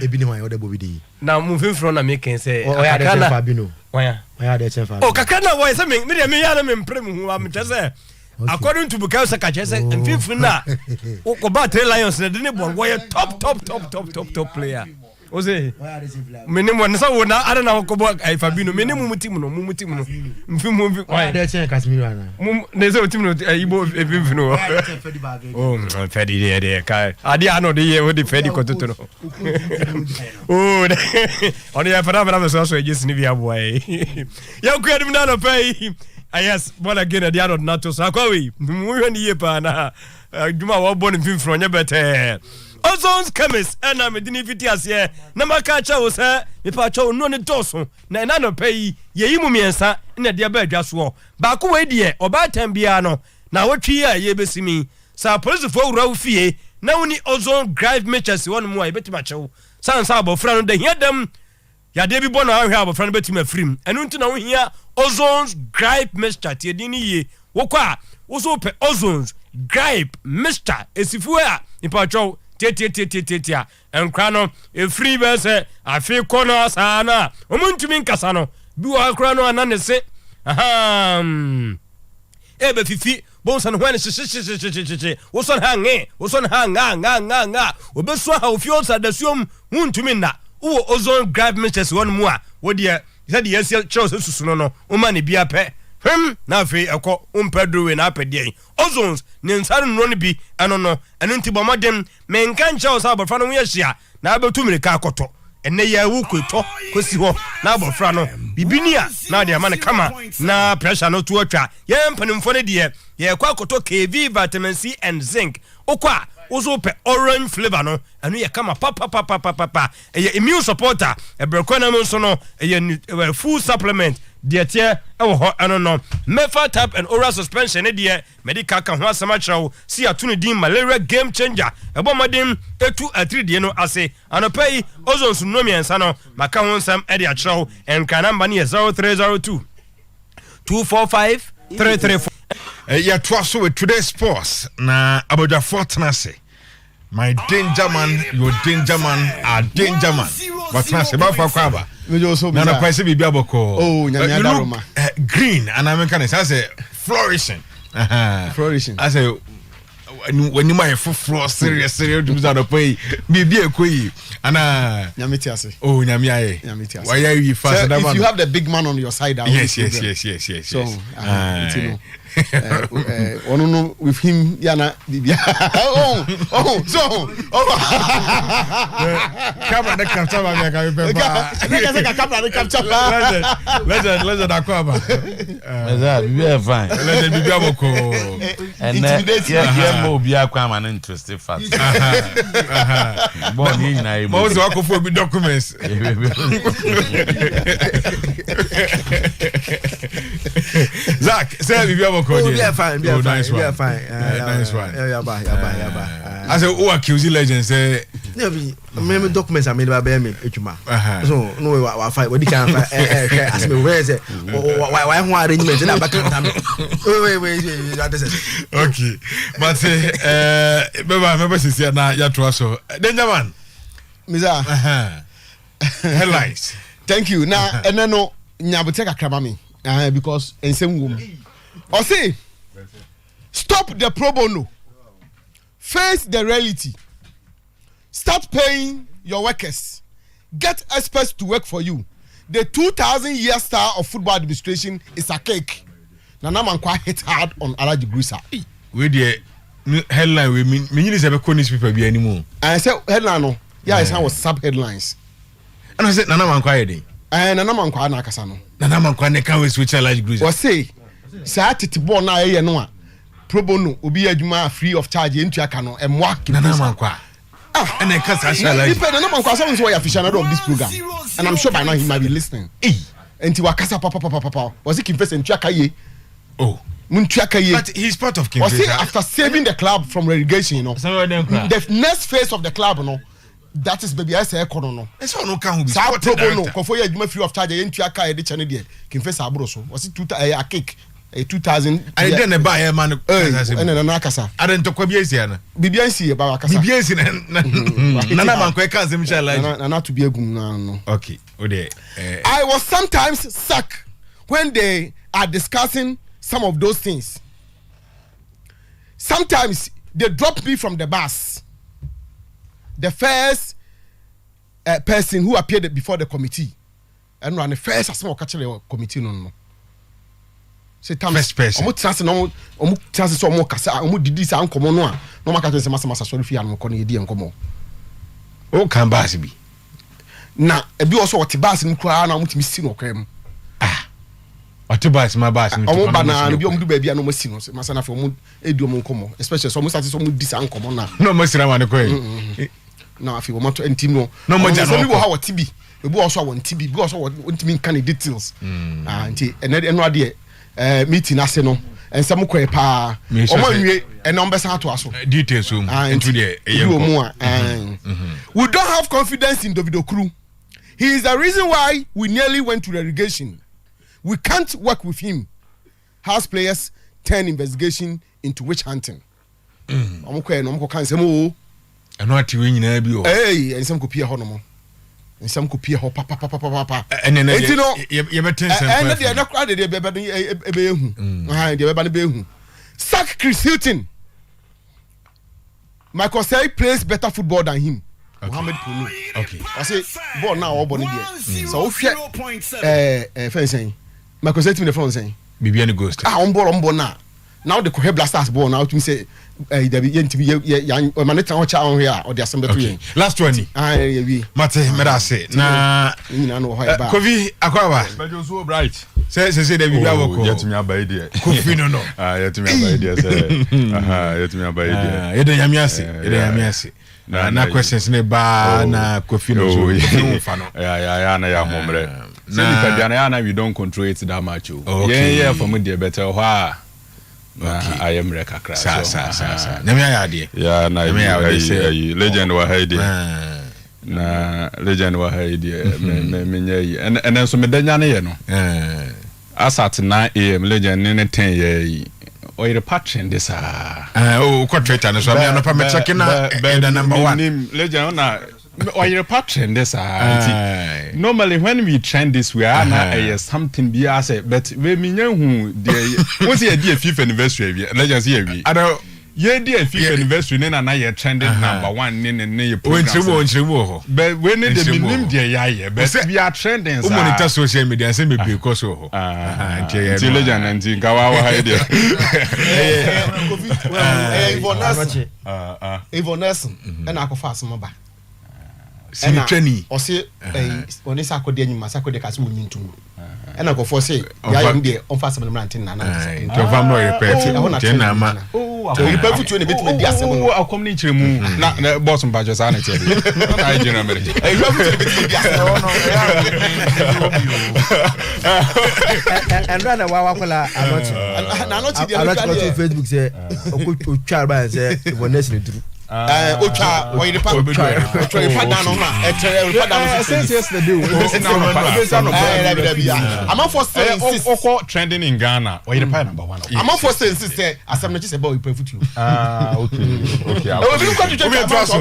Ebini wa yoda bobidi. Na moving from na make say Kakana Fabino. Why de Fabino. Oh Kakana why say me ya me mprem hu am say according to Bukayo Sakache say mfimfini na ko ba 3 Lions na de ne bon boy top player. Ose minimum na sa wona ara na ko bo Fabino minimum team no mfimu why de chen Casemiro ana ne say team no ibo mfimfini no oh Fedi de ka ade ano de ye wo de Fedi ko toto no oh oni ya fara so ejisi ni bia boy ya ku edim na no pay yes but again ade ano na to so akwawi mu hwani ye pa na djuma wo bo ni mfimfini onye bete Ozon's chemist and I'm a dinifitias here. Namakacha was her, if I chose no doso, Nano pay, ye mumiensa, in a dear bed just war. Baku dear, or by Tambiano. Now what year ye be me? So police for Ralphie, now only ozone drive matches one more, I bet macho. Sans Sabo friend, they hear them. Ya Debbie Bonner, I have a friend betting my frame, and don't know here ozone's gripe mixture, Tiadini, Woka, also pe ozone's gripe mixture, as if we are in Pacho. Tia enkrano e free bese afi kono sana omuntumi nkasa no bi wa krano anane se ebe fifi bonsan hwan se woson hanga obeso ha ofi osa dasuom muntumi na wo ozone grab mixtures won mu a wo de se de yesi chose susu no o ma ne bia pe na fe ekọ umpedro we na apede ozons ne nsare no ne bi eno no eno ntibo modem menka nche o sa abofra no ye hia na abetu mirika akoto enne ya wu kweto kosi ho na abofra no bibinia na de amane kama na pressure no to atwa ye mpanimfo ne de ye kwa akoto KV vitamin C and zinc okwa ozo pe orange flavor no eno ye kama pa ye immune supporter e brekwana mo so no ye full supplement de tie ho no mefa tap and oral suspension e de medical kan ho asama chrawo si atunu din malaria game changer e bo modem etu atri de no ase anopai ozone suno miensa no maka ho nsam e de achrawo enka number ne 0302 245 334 ya twaso with today's sports na aboja fortnase my danger man your danger man are danger man but na se ba fa kwaba na na kwase bibia boko oh nyamia daroma green and I can say flourishing I say when you my floor serious do that pay bibia ekoyi ana nyamiti ase oh nyamia e why are you fast that man if you have the big man on your side yes so you know no with him yana bibia camera na capture ba me ka be ba camera na capture legend akwaba bibia fine legend bibia boko and yeah mo bia kwa man interested fast bon ni na mo zo akofo bi documents Zach say bibia boko be fine nice one yeah ba I say who accuse legend say me documents are made by me etuma so no wa fight we can as me where say why who arrangement na back time wait that is okay but remember sisi na ya to so danger man miza headlines thank you now and no nyabote kakra me because ensem wom or say stop the pro bono face the reality start paying your workers get experts to work for you the 2000-year star of football administration is a cake nana man kwa hit hard on Alaji Grusa we the headline we mean is a newspaper be anymore I say headline no yeah it's was sub headlines and I said nana man kwa yede nana man kwa na akasa no nana man kwa ne kan we switch Alaji Grusa o say say titibon na ye no a pro bono obi adwuma free of charge entu aka no emwa nana man kwa and I can't say like nana man kwa someone who aficionado of this program and I'm sure by now he might be listening enti wakasa papa was he confess entu aka ye oh but he's part of Kim. After saving the club from relegation, you know, the next phase of the club, you know, that is baby I say no. It's all no can be. So pro bono, for you free of charge, you aka e de channel there. Kim face abroso. Was it a cake? 2000 I didn't buy a man and an akasa I didn't talk Biasiana BBNC about akasa BBNC nana man ko eka sem sha like na to be a gum no okay I was sometimes suck when they are discussing some of those things. Sometimes they drop me from the bus. The first person who appeared before the committee and ran the first as catch committee no. Say first person. Omo chance no omo chance so omo kasa omo didi sa ankomo no a no maka tell say masa sorry fi an ko no yedi enkomo. O kan bus bi. Na ebi also what bus no kra na omo timi si no kwam. What bus my bus no. Omo ba na bi omo du ba bia no mo si no masa na fa omo edi omo enkomo especially so omo start so omo di sa enkomo na. No mo sira man ko e. Na afi omo to enti no. No mo ja no. So bi wo ha what bi. Ebi also want TB because what ntimi kan details. Enti eno ade meeting ase no ensem ko pa omo nwie eno mbesa ato aso details into the we don't have confidence in Davido Kru. He is the reason why we nearly went to relegation. We can't work with him. House players turn investigation into witch hunting. Omo ko eno omo ko kan sem o eno ati we nyina bi o ensem ko pia ho no mo nsam kopie ho papa ene enti no ye betensen ene de na kra de be ehu de be ba ne be ehu sack Chris Hilton. Michael say plays better football than him. Mohamed Pulu okay I say ball now o ball there so o hwe fence Michael say team the front saying bibia ne ghost on ball now the Kohe Blasters ball now to say there be ntimi ya maneta ho cha on here or the assembly to yen last one we mate meda say na nyina no ho e ba Kofi akwaba Bejo so bright say the bibia woko yetumi abai de Kofi no yetumi abai de say yetumi abai de yede yami ase na questions ne ba na Kofi no so fa no ya na ya homre say ni na we don't control it that much yeah for me the better ho I am Rekakra. Sa. Name ya ade. Yeah, na legend wa haidi. Na legend wa haidi. Me nyai. And so me danya ne ye no. Asat 9 am legend ne 10 ye. Oyerepa trend this ko Twitter no so me no pa me check na the number 1. Legend na Oyerepa trend this normally when we trend this we are na something be as but we hu the once ye dey FIFA anniversary we legends here we ye dey FIFA anniversary na ye trending number 1 ne ye program onchirimo ho but when the minim dey ya but we are trending so monitor social media say me be cause ho anti legend anti gawa ha dey Ivoness na akofa asoma ba Sinitwani o se oni sakode anyima sakode kaso mu nyintum ena go for say ya yim de on fa asem mrantin na to fa mo repeat je na ma to repeat futu ne betime di asem no akom ni kire mu na boss mba jo sa na tie na je na mere repeat futu ne betime di asem no and run wa kola anot di Facebook say okotwa ba say Ivoness ni duru Ocha Oyerepa dan no na Oyerepa dan since yesterday I'm for say insist trending in Ghana Oyerepa number 1 I'm for say insist say asem na chise boy pray futu okay we got to check na trust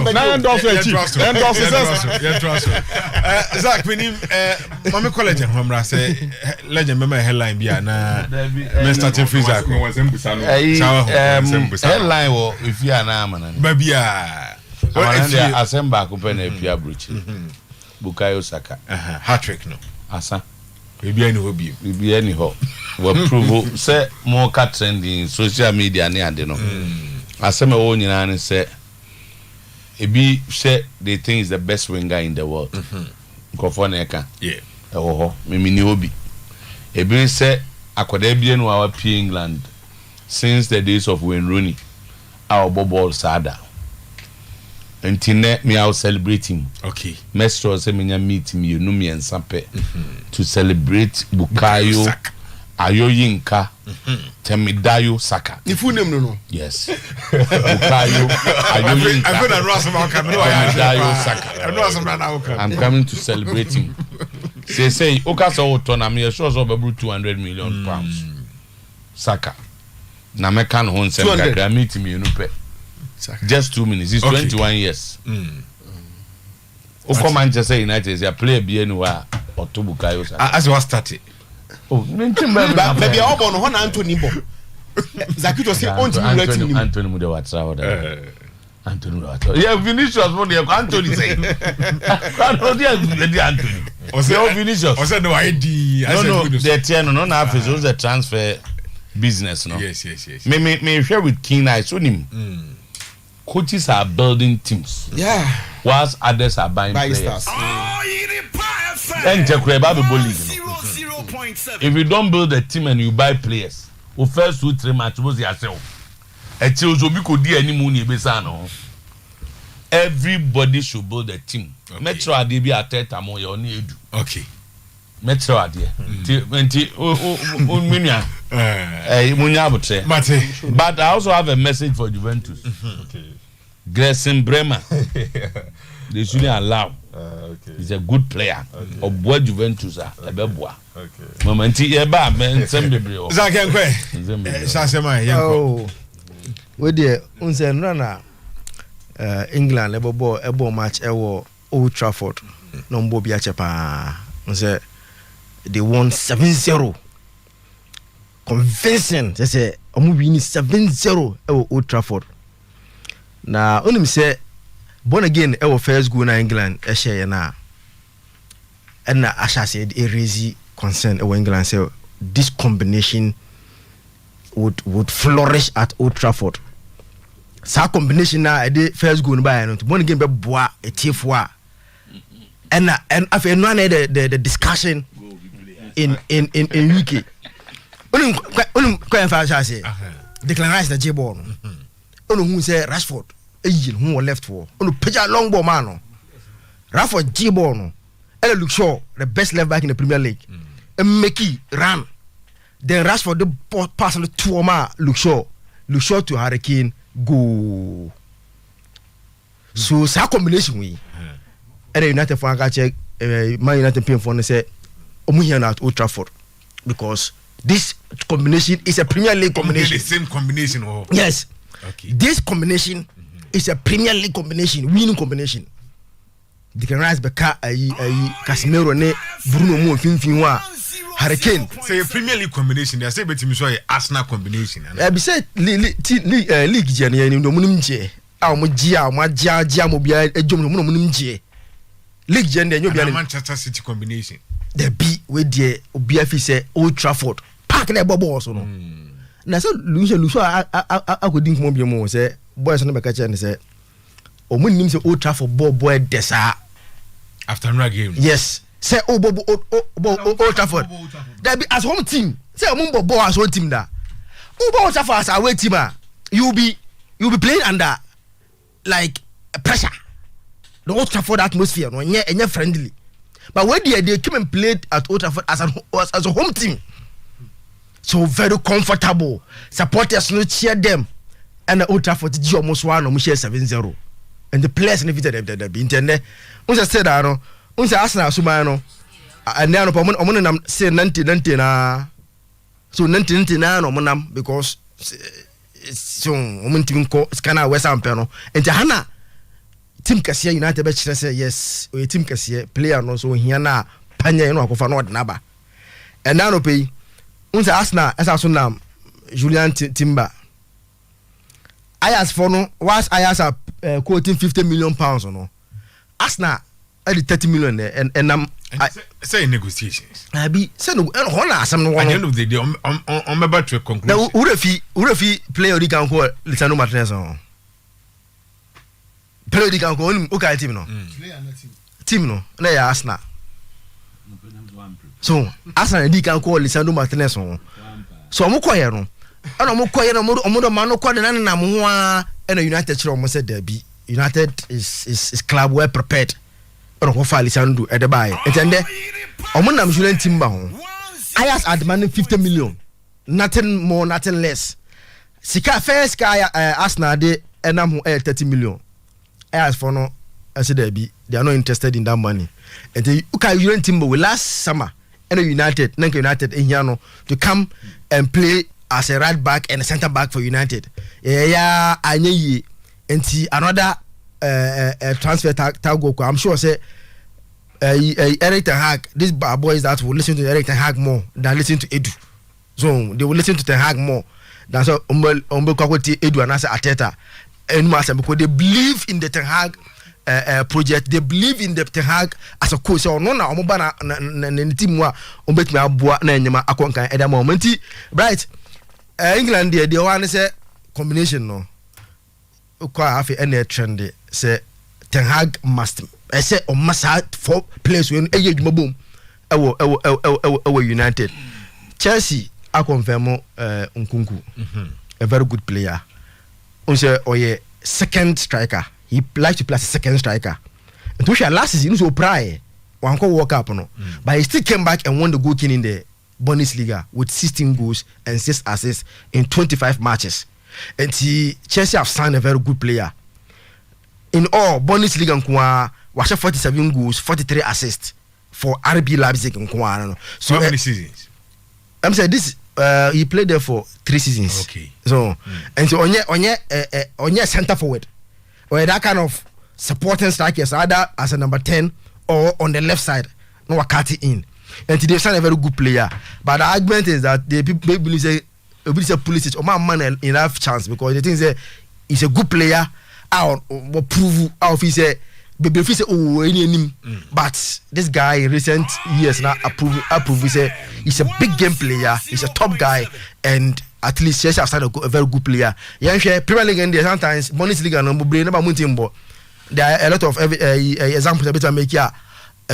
Zach when mama college homra say legend mama headline bia na me starting free Zach headline wo if you are na amana babia asemba akupe na epia bruchi Bukayo Saka hat-trick no asa bibia ni hobi bibia ni ho we prove say more cat trending social media ni ade no asema wo nyina ne say ebi say they think is the best winger in the world nkofo na eka yeah ho mimi ni hobi ebi say akoda bia no our P England since the days of Wayne Rooney our ball sada Ntine me out celebrating. Okay. Mestro say me meet me you know me and Sampe to celebrate Bukayo Ayoyinka Temidayo Saka. If you name no. Yes. Bukayo Ayoyinka. I'm going to run some Temidayo Saka. I'm coming to celebrate him. Say Okasa Otona me sure so be 200 million pounds. Saka. Na meka no hon sem kakra meet me you pe. Just 2 minutes. He's 21 years. Oko Manchester United is a player bi anywhere Otobukayo Saka. As was started. Oh, baby obo no ho na Anthony bo. Zakito say Anthony mu de watra order. Anthony watra. Yeah, Vinicius mo de Anthony say. Anthony. O Vinicius. O say no ID. No, the ten no na face was the transfer business no. Yes. Me share with keen eyes on him. Coaches are building teams. Yeah. Whilst others are buying players. And if you don't build a team and you buy players, the first 2-3 matches was yourself. Everybody should build a team. Metro Adibi at Tetamo, you need. Okay. Metro Adia. But I also have a message for Juventus. Grayson Bremer. They shouldn't allow. He's a good player. Of what Juventus are. Okay. Momenti eba men sembebrio. Zakenkwe. Sasema yenko. Oh. We dey unse na England ebo match ewo Old Trafford. No mbo bia chepa. Unse they won 7-0. Convincing. They say omu win 7-0 ewo Old Trafford. Na onim say born again ewo first goal na England e share na. And na Asha said a raise concern ewo England say this combination would flourish at Old Trafford. Sa combination na e dey first goal by no born again be boa e tiefo a. And after no na the discussion in UK. Onum kwa fa Asha say decline rice the J-ball. Onu hu say Rashford ejil hu left for onu peja long ball man no Rashford J-ball no ele look sure the best left back in the Premier League and make it run then Rashford the pass on the two ma look sure to Hurricane go so sa combination we and United fan ka check Man United pay for say omu here at Old Trafford because this combination is a Premier League combination. The same combination or yes. Okay. This combination is a Premier League combination, winning combination. They can rise beka Casemiro ne Bruno Mo finfin wa Hurricane. Say a Premier League combination. They say betimi so Arsenal combination. Be say league je ne ndo munum je. A mo gia mo gia mo bia ejom no munum je. League je ne bia Manchester City combination. The B we there obi afi say Old Trafford. Park na bobo so no. Na so Lucio akodi nko bi mo say boys no be ka che ne say o mo nim say Old Trafford boy desa after no game. Yes. Say Old Trafford. That be as home team. Say o mo bobo as home team da. Old Trafford as away team you be playing under like pressure. The Old Trafford atmosphere no enye friendly. But when they came and played at Old Trafford as a home team. So very comfortable. Supporters no cheer them. And the Old Trafford did almost one or 7-0. And the players defeated them. Internet. Unsa said that no. Unsa Arsenal sumano. And now omo say 90 na. So 90 na no monam because so omo team ko scanner West Ham no. And hana team Kasia United be say yes, o team Kasia player no so hia na panya no akofa no de ba. And now no pay unsa Arsenal esa so nam Julian Timber. Ayas for no was Ayas quoting 50 million pounds no. Arsenal at 30 million there and say negotiations. I be say no ho na asem no one. At the end of the day on about to a conclusion. Now Urefi player di kan ko Lisandro Martinez on. Player di kan ko on o ka team no. Team no na ya Arsenal. So Arsenal di kan ko Lisandro Martinez on. So omo koye no. Ana omo koye no omo man no ko de na mo ho a na United chiro omo say there be United is club well prepared. Ono ko fa Lisandro e de buy. Entende? Omo nam Julian Timber ho. Ayas are demanding 50 million. Nothing more, nothing less. Sika first guy Arsenal de enam ho 30 million. Ayas for no I said they are not interested in that money. And you can Julian Timber last summer and United in here no to come and play as a right back and a centre back for United. Yeah, anye and another transfer tag go. I'm sure say Eric Ten Hag, these boys that will listen to Eric Ten Hag more than listen to Edu. So they will listen to Ten Hag more than so Edu and Arteta and Marcel, because they believe in the Ten Hag project. They believe in the Ten Hag as a coach. So no na omobana na team wa ombetime aboa na nyama akonkan eda moment. Right, England they one say combination no. Ukwa afi any trend say Ten Hag must say o must have 4 players when ejuma boom ewo United. Chelsea I confirm Nkunku a very good player. Also oye second striker. He likes to play as a second striker. And to share last season, so prior, one could walk up, no. But he still came back and won the goal king in the Bundesliga with 16 goals and 6 assists in 25 matches. And Chelsea have signed a very good player. In all, Bundesliga was 47 goals, 43 assists for RB Leipzig. So how many seasons? I'm saying this. He played there for 3 seasons. Okay. So and so on your center forward. Or that kind of supporting strikers, either as a number 10 or on the left side, no Wakati in. And today, a very good player. But the argument is that they believe say Pulisic or my man enough chance because the thing is he's a good player. I'll prove out he say but this guy in recent years now approve he say he's a big game player, he's a top guy, and at least Chelsea have started a very good player. Yeah, Premier League and sometimes Bundesliga no brain never muntimbo. There are a lot of examples better make a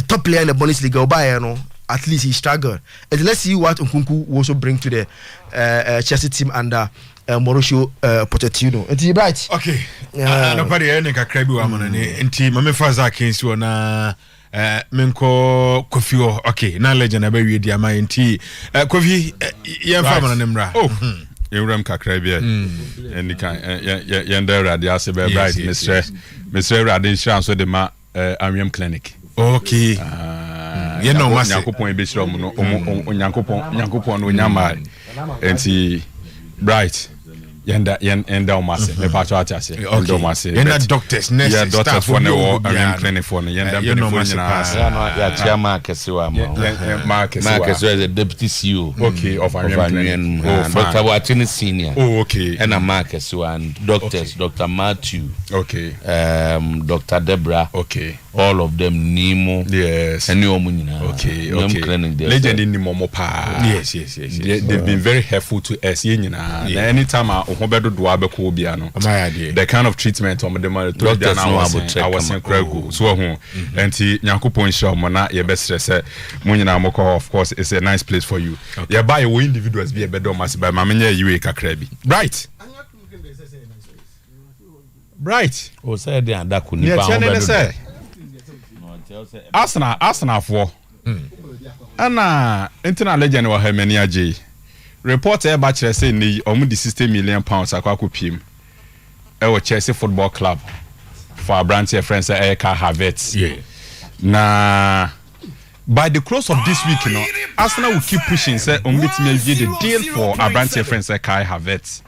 top player in the Bundesliga by at least he struggled. And let's see what Nkunku will also bring to the Chelsea team under Mauricio Pochettino. And Bright. Okay. Nobody any kakra bi wa mo ne nti mame faza kensi na menko Kofi. Okay, na legend abawie di ama nti Kofi yen fa mo na mra. Oh. Ewram kakra bi and kan yen da radio ase be Bright Mr. Radin so de ma Amwem clinic. Okay. Yen no mas Yakopon e be sure mo no Yakopon no nyama nti Bright yenda umase me pacho atase yenda umase yenda doctors nurses yeah doctors for no clinic for no yenda benefit na ya chairman Kesewa Marcus is the deputy CEO okay of Amwem Dr. Watini senior okay and Marcus and doctors Dr. Matthew okay Dr. Deborah okay all of them Nemo yes and Nyomuna okay legend in Nimo pa yes they've been very helpful to us anytime ohobedo do abeko bia no the kind of treatment on the man to dey na I was in Kragu so ho enti Yakopon show mo na ye be stress mo nyina mo of course it's a nice place for you ye buy we individuals be e bedo mass by ma menye yiwe kakra bi Bright o say dey adaku ni ba Arsenal for ana internal legend wa Hemeni Aje report e ba kire say ni omu di 60 million pounds akwa pim e wo Chelsea Football Club for Abrantia friends Eka Havertz na by the close of this week Arsenal will keep pushing say ombetime give the deal for Abrantia friends Eka Havertz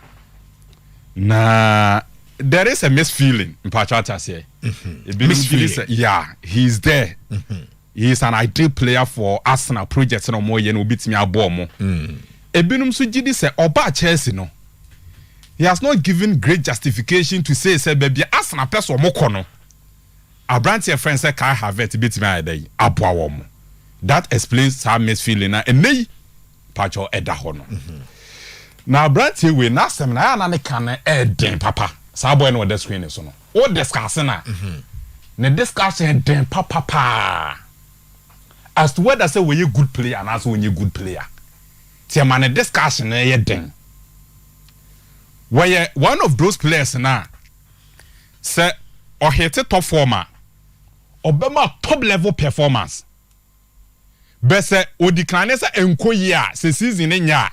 na there is a misfeeling in Patrata say misfeeling yeah he's there he is an ideal player for Arsenal project no more yen obetime abo mo ebinum so gidi say oba Chelsea no he has not given great justification to say baby Arsenal person moko no Abrantia friends say Kai Havertz betime adai aboa wo mo that explains how misfeeling na enei pacho eda ho no na Abrantia we na sem na ya na ne kan eden papa sa boy no the screen so no o discuss na ne discussion den papa as to whether say we a good player and as we a good player ti man a discussion na ye den where one of those players na say or hit top former obema top level performance be say o decline say enkoyi a say season nya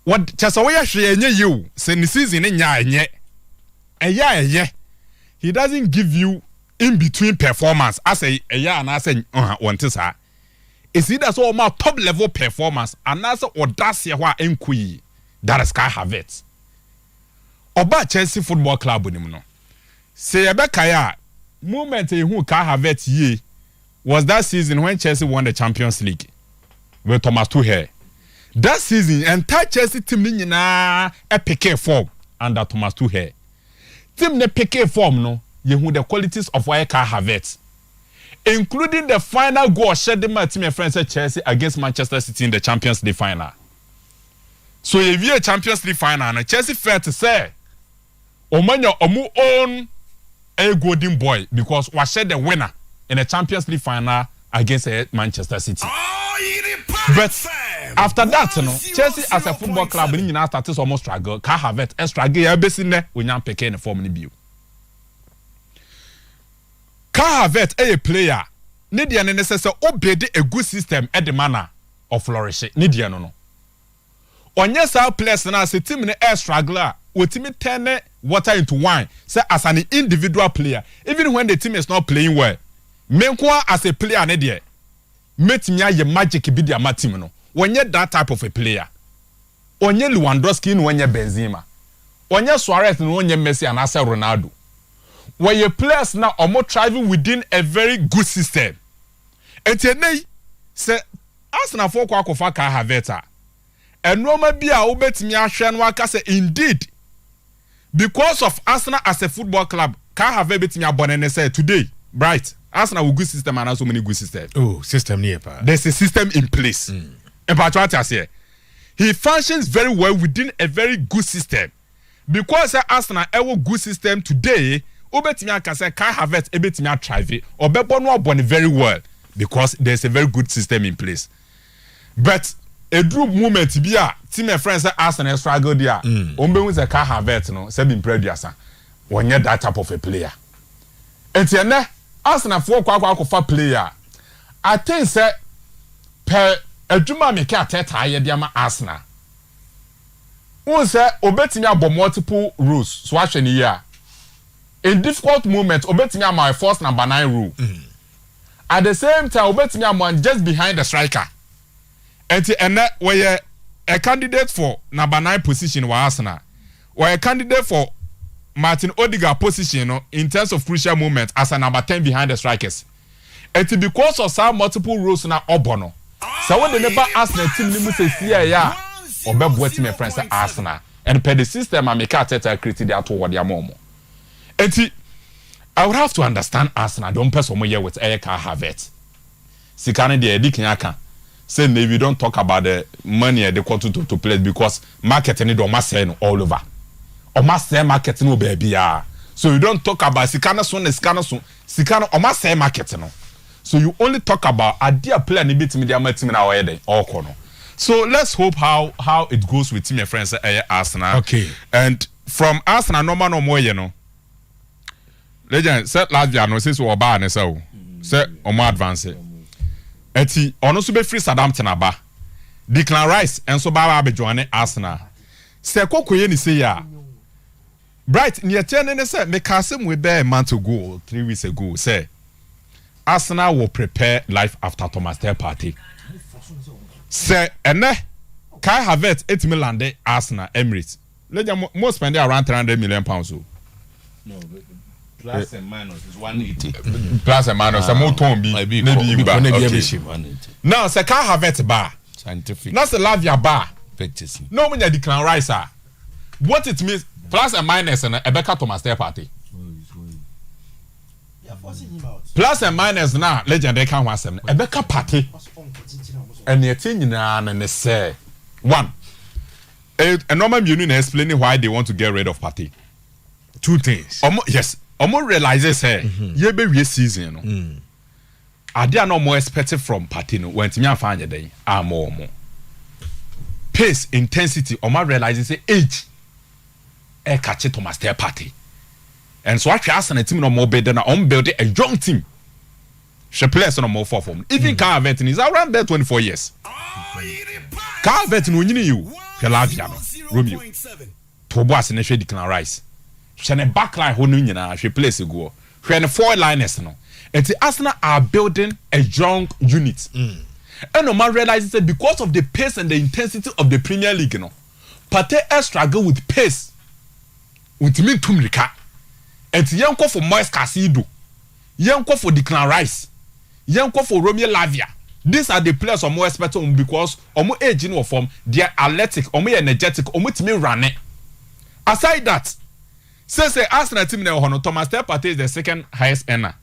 what chasa we hwe enye you say ni season nya enye eye he doesn't give you in between performance as a year and as want sa It's either so my top level performance and also audacity wa enkui that is Kai Havertz. Oba Chelsea Football Club no. Say Ebekaya moment who Kai Havertz ye was that season when Chelsea won the Champions League with Thomas Tuchel. That season entire Chelsea team ni nyina e pick form under Thomas Tuchel. Team ne pick form no ye who the qualities of Kai Havertz, including the final goal shed my team and friends at Chelsea against Manchester City in the Champions League final. So if you a Champions League final and Chelsea fair to say Omanya omu own a golden boy because we shed the winner in the Champions League final against Manchester City. But after that, Chelsea as a football club in the started almost struggle. Kai Havertz a struggle ya besine when you pick in the form ni bio. Kai Havertz a player need the necessary obey a good system at the manner of flourishing. Need the no. On yes, our players now say team in a struggler with team turn water into wine. Say as an individual player, even when the team is not playing well, menkwa as a player need the met me a magic be the team no. When you that type of a player, onye Lewandowski no onye Benzema, onye Suarez no onye Messi and Asa Ronaldo. When your players now are more thriving within a very good system. And today, say Arsenal for kwa kofa Kai Havertz. And no maybe a ubet me ahwe waka say indeed because of Arsenal as a football club, Kai Havertz bet me abonene say today, Bright Arsenal with good system and also many good system. Oh, system near. There's a system in place. And what I say, he functions very well within a very good system. Because Arsenal have a good system today, obetimi aka say Kai Havertz ebetimi thrive or bebo no abone very well because there's a very good system in place. But a group moment bi a team and friends say Arsenal struggle there. Ombe hu say Kai Havertz no say been producer. Wonye that type of a player. Entiene Arsenal for kwa player. I think say per adwuma make ateta ye de ama Arsenal. Who say obetimi abo multiple rules so ahwe ni ya. In difficult moments, obetimi am my first number 9 rule. At the same time, obetimi am just behind the striker. And where a candidate for number 9 position was Arsenal. Where a candidate for Martin Odegaard position in terms of crucial moments as a number 10 behind the strikers. And because of some multiple rules na obono. So when the never Arsenal team limu say ya obe team friends Arsenal. And per the system I make Arteta created that toward their momo. And I would have to understand Arsenal don't person here with Kai Havertz. Sikane de edi kinyaka. Say maybe we don't talk about the money they want to play because marketing don't must say all over. Or must say marketing no baby. So you don't talk about Sikana son Sikana or must say marketing. So you only talk about a dear player ni bit media team na oyede all corner. So let's hope how it goes with team and friends Arsenal. Okay. And from Arsenal no more you know. Legend set Latvia no say so oba ne say say omo advance. Eti ono so be free Southampton aba. Declan Rice enso ba ba join Arsenal. Say kokoye ni say ya. Bright near 10 ne say me kasem we be a month ago 3 weeks ago say Arsenal will prepare life after Thomas Tuchel party. Say ene Kai Havertz 8 million Arsenal Emirates. Legend most spend around 300 million pounds. No, plus and minus is 180. Plus and minus, some more ton maybe now, say Kai Havertz bar scientific. Not the Lavia bar. Practicing. No when you Declan Rice. What it means plus and minus and a Becca Thomas Tuchel party. Plus and minus now legend they can want some a Becca party. And the thing and they say one. A normal union explaining why they want to get rid of party. Two things. Yes. Omo realizes ye be we season no. Ade no more expected from party no when timi afa anye den more. Pace, intensity, omo realizes say age e catch Thomas Tuchel party. And so actually Arsenal team no more better na on build a young team. She plays no more for form. Even Kai Havertz is around there 24 years. Kai Havertz no nyini you. Lavia no. Romeo. To boss na hwe Declan Rice. Shane backline ho no nyina hwe place go. Hwe ne four liners no. And Arsenal are building a young unit. And no man realizes that because of the pace and the intensity of the Premier League, you know, Partey struggle with pace. Ultimate Tumrika. And Yanko for Moise Casido. Yanko for Declan Rice. Yanko for Romeo Lavia. These are the players who are more expected because omo age in form, they are athletic, omo energetic, omo timi run. Aside that, say Arsenal team na hono Thomas Partey is the second highest earner.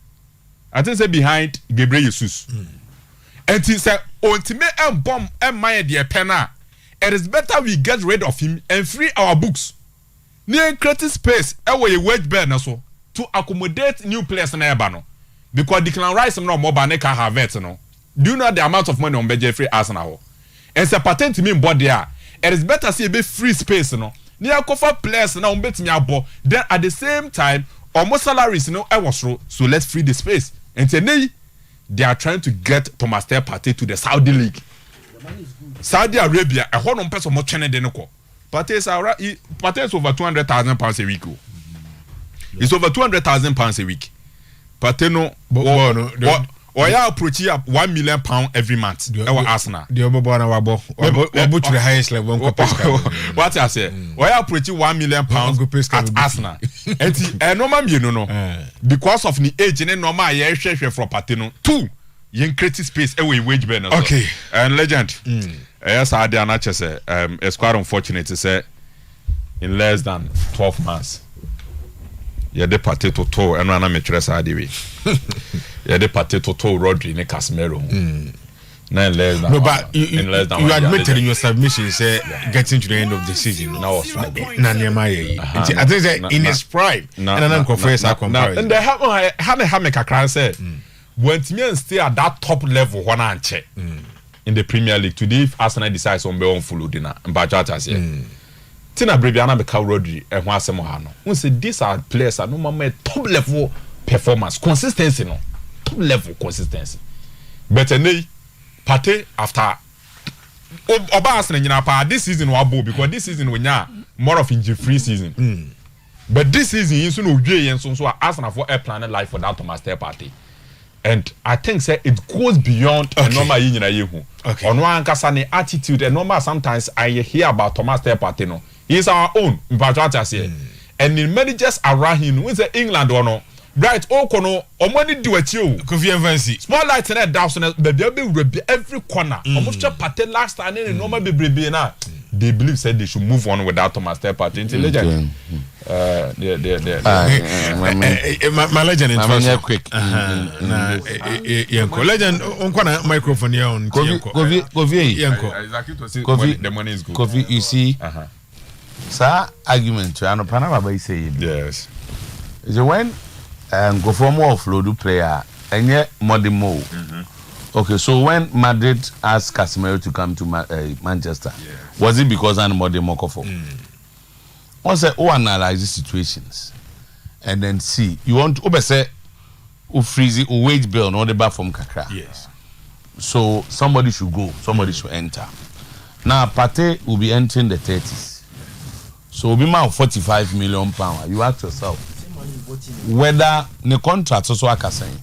I think say behind Gabriel Jesus. And he said, "Ultimate and bomb and my dear penna. It is better we get rid of him and free our books. Near creative space, a wage burner so to accommodate new players in Ebano. Because Declan Rice no more baneka have it no. Do you know the amount of money on Jeffrey Arsenal? And it's a patent to me body there. It is better see a bit free space no. Near cover players now bet me abo. Then at the same time, almost salaries no I was so let's free the space. And today they are trying to get Thomas Partey to the Saudi League. Saudi Arabia, a whole person more channel than no. Partey is over £200,000 a week. It's over £200,000 a week. Partey no, or you approach £1 million every month. Our Arsenal. The Obo to the highest level. What I say? Or you approach £1 million at Arsenal. And no man, you know, because of the age and normal, you share from Partey no. 2, you create space away wage burner. Okay, and legend. Yes, I did not say. It's quite unfortunate to say in less than 12 months. You the Partey to toe and run a mattress idea. You the Partey to toe Rodri ne Casemiro. No, less than. No, but you admitted in your submission, say getting to the end of the season. Now, I think that in his prime, and I'm confessing our comparison. And the Hameka said, when Timian stay at that top level, one and check in the Premier League today, if Arsenal decides on Beon Fulu dinner and Bajata say, Tina Breviana Beka Rodri and Wasemohano. We say these are players are no more top level performance, consistency, no top level consistency. Better nay, Partey after Oba Arsenal this season wabo because this season we now more of injury free season. But this season you know Jay and so Arsenal for a planet life for that Thomas Partey. And I think say it goes beyond a normal yehu. Okay. On one kasane attitude and normal sometimes I hear about Thomas Partey no. He's our own and in managers around him when say England or no Bright Owusu omoni do achieve Kofi Evansi small light in that down be every corner almost Partey last time in normal be na they believe said they should move on without Thomas Partey into legend my legend in first quick yanko legend on microphone here on Kofi yanko the money is good Kofi you see sir argument to ano pana baba say yes is when go for more offload player and yet modimo. Okay, so when Madrid asked Casemiro to come to Manchester, was it because I'm modimo kofo? Once I analyze the situations and then see you want to say freeze wage bill no the back from Kakra. Yes. So somebody should go, somebody should enter. Now Partey will be entering the 30s. So we'll be more £45 million. You ask yourself whether the contract also are saying.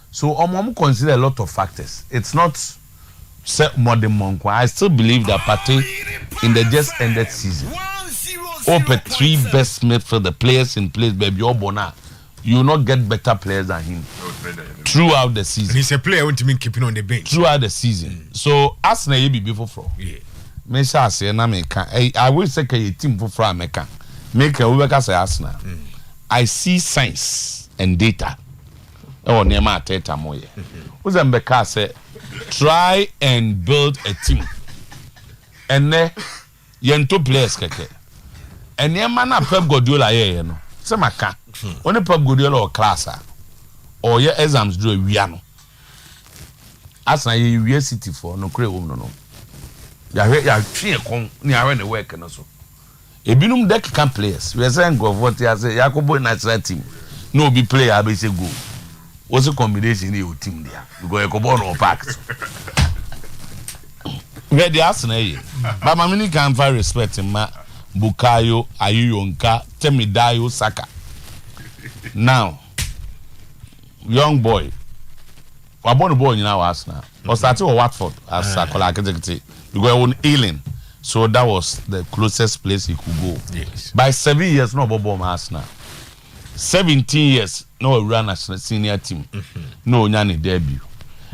So consider a lot of factors. It's not set more than monk. I still believe that Partey in the just ended season, open 3 best midfielder players in place, baby Obona. You will not get better players than him throughout the season. And he's a player who mean keeping on the bench throughout the season. So Arsenal you be before. Yeah. Me say na me can. I will say a team for America. Make a we say Arsenal. I see science and data. Oh, near my teta moye. Who's Mbeka say try and build a team. And then yento players keke. And near man Pep Guardiola you know. Say maka. Only Pep Guardiola or classer. Or your exams do a wiano. Arsenal you city for no cre no. Ya three kon ni are the work no so. Ebinum deck can players. We are saying go for say Yakobo national team. No be player be say go. What's the combination in your team there? Because Yakobo no pack. Where the Arsenal but my mini can find respect in ma Bukayo, Ayuyonka, Temidayo, Saka. Now young boy Wabon boy in our Arsenal. Or started with Watford as a because on Ealing. So that was the closest place he could go. Yes. By 7 years, no Bobo Arsenal. 17 years, no run as a senior team. No Nyani debut.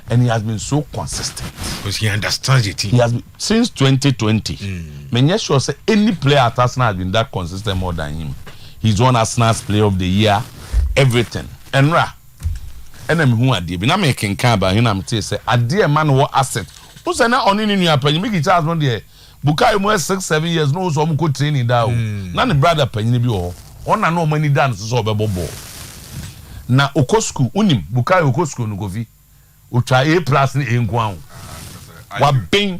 And he has been so consistent. Because he understands the team. He has been since 2020. Men yes, sure say any player at Arsenal has been that consistent more than him. He's won Arsenal's Player of the Year, everything. And who are they? Now making Kaba, you know, say a dear man what asset. Who's an on in your penny? Make it charge one day. Bukayo more 6-7 years, no so good training down. None the brother penny be all. On and no money dance so ball. Na Okosku, unim, Bukayo Okosku no govi. Utra A plus ni engwan. Wabing.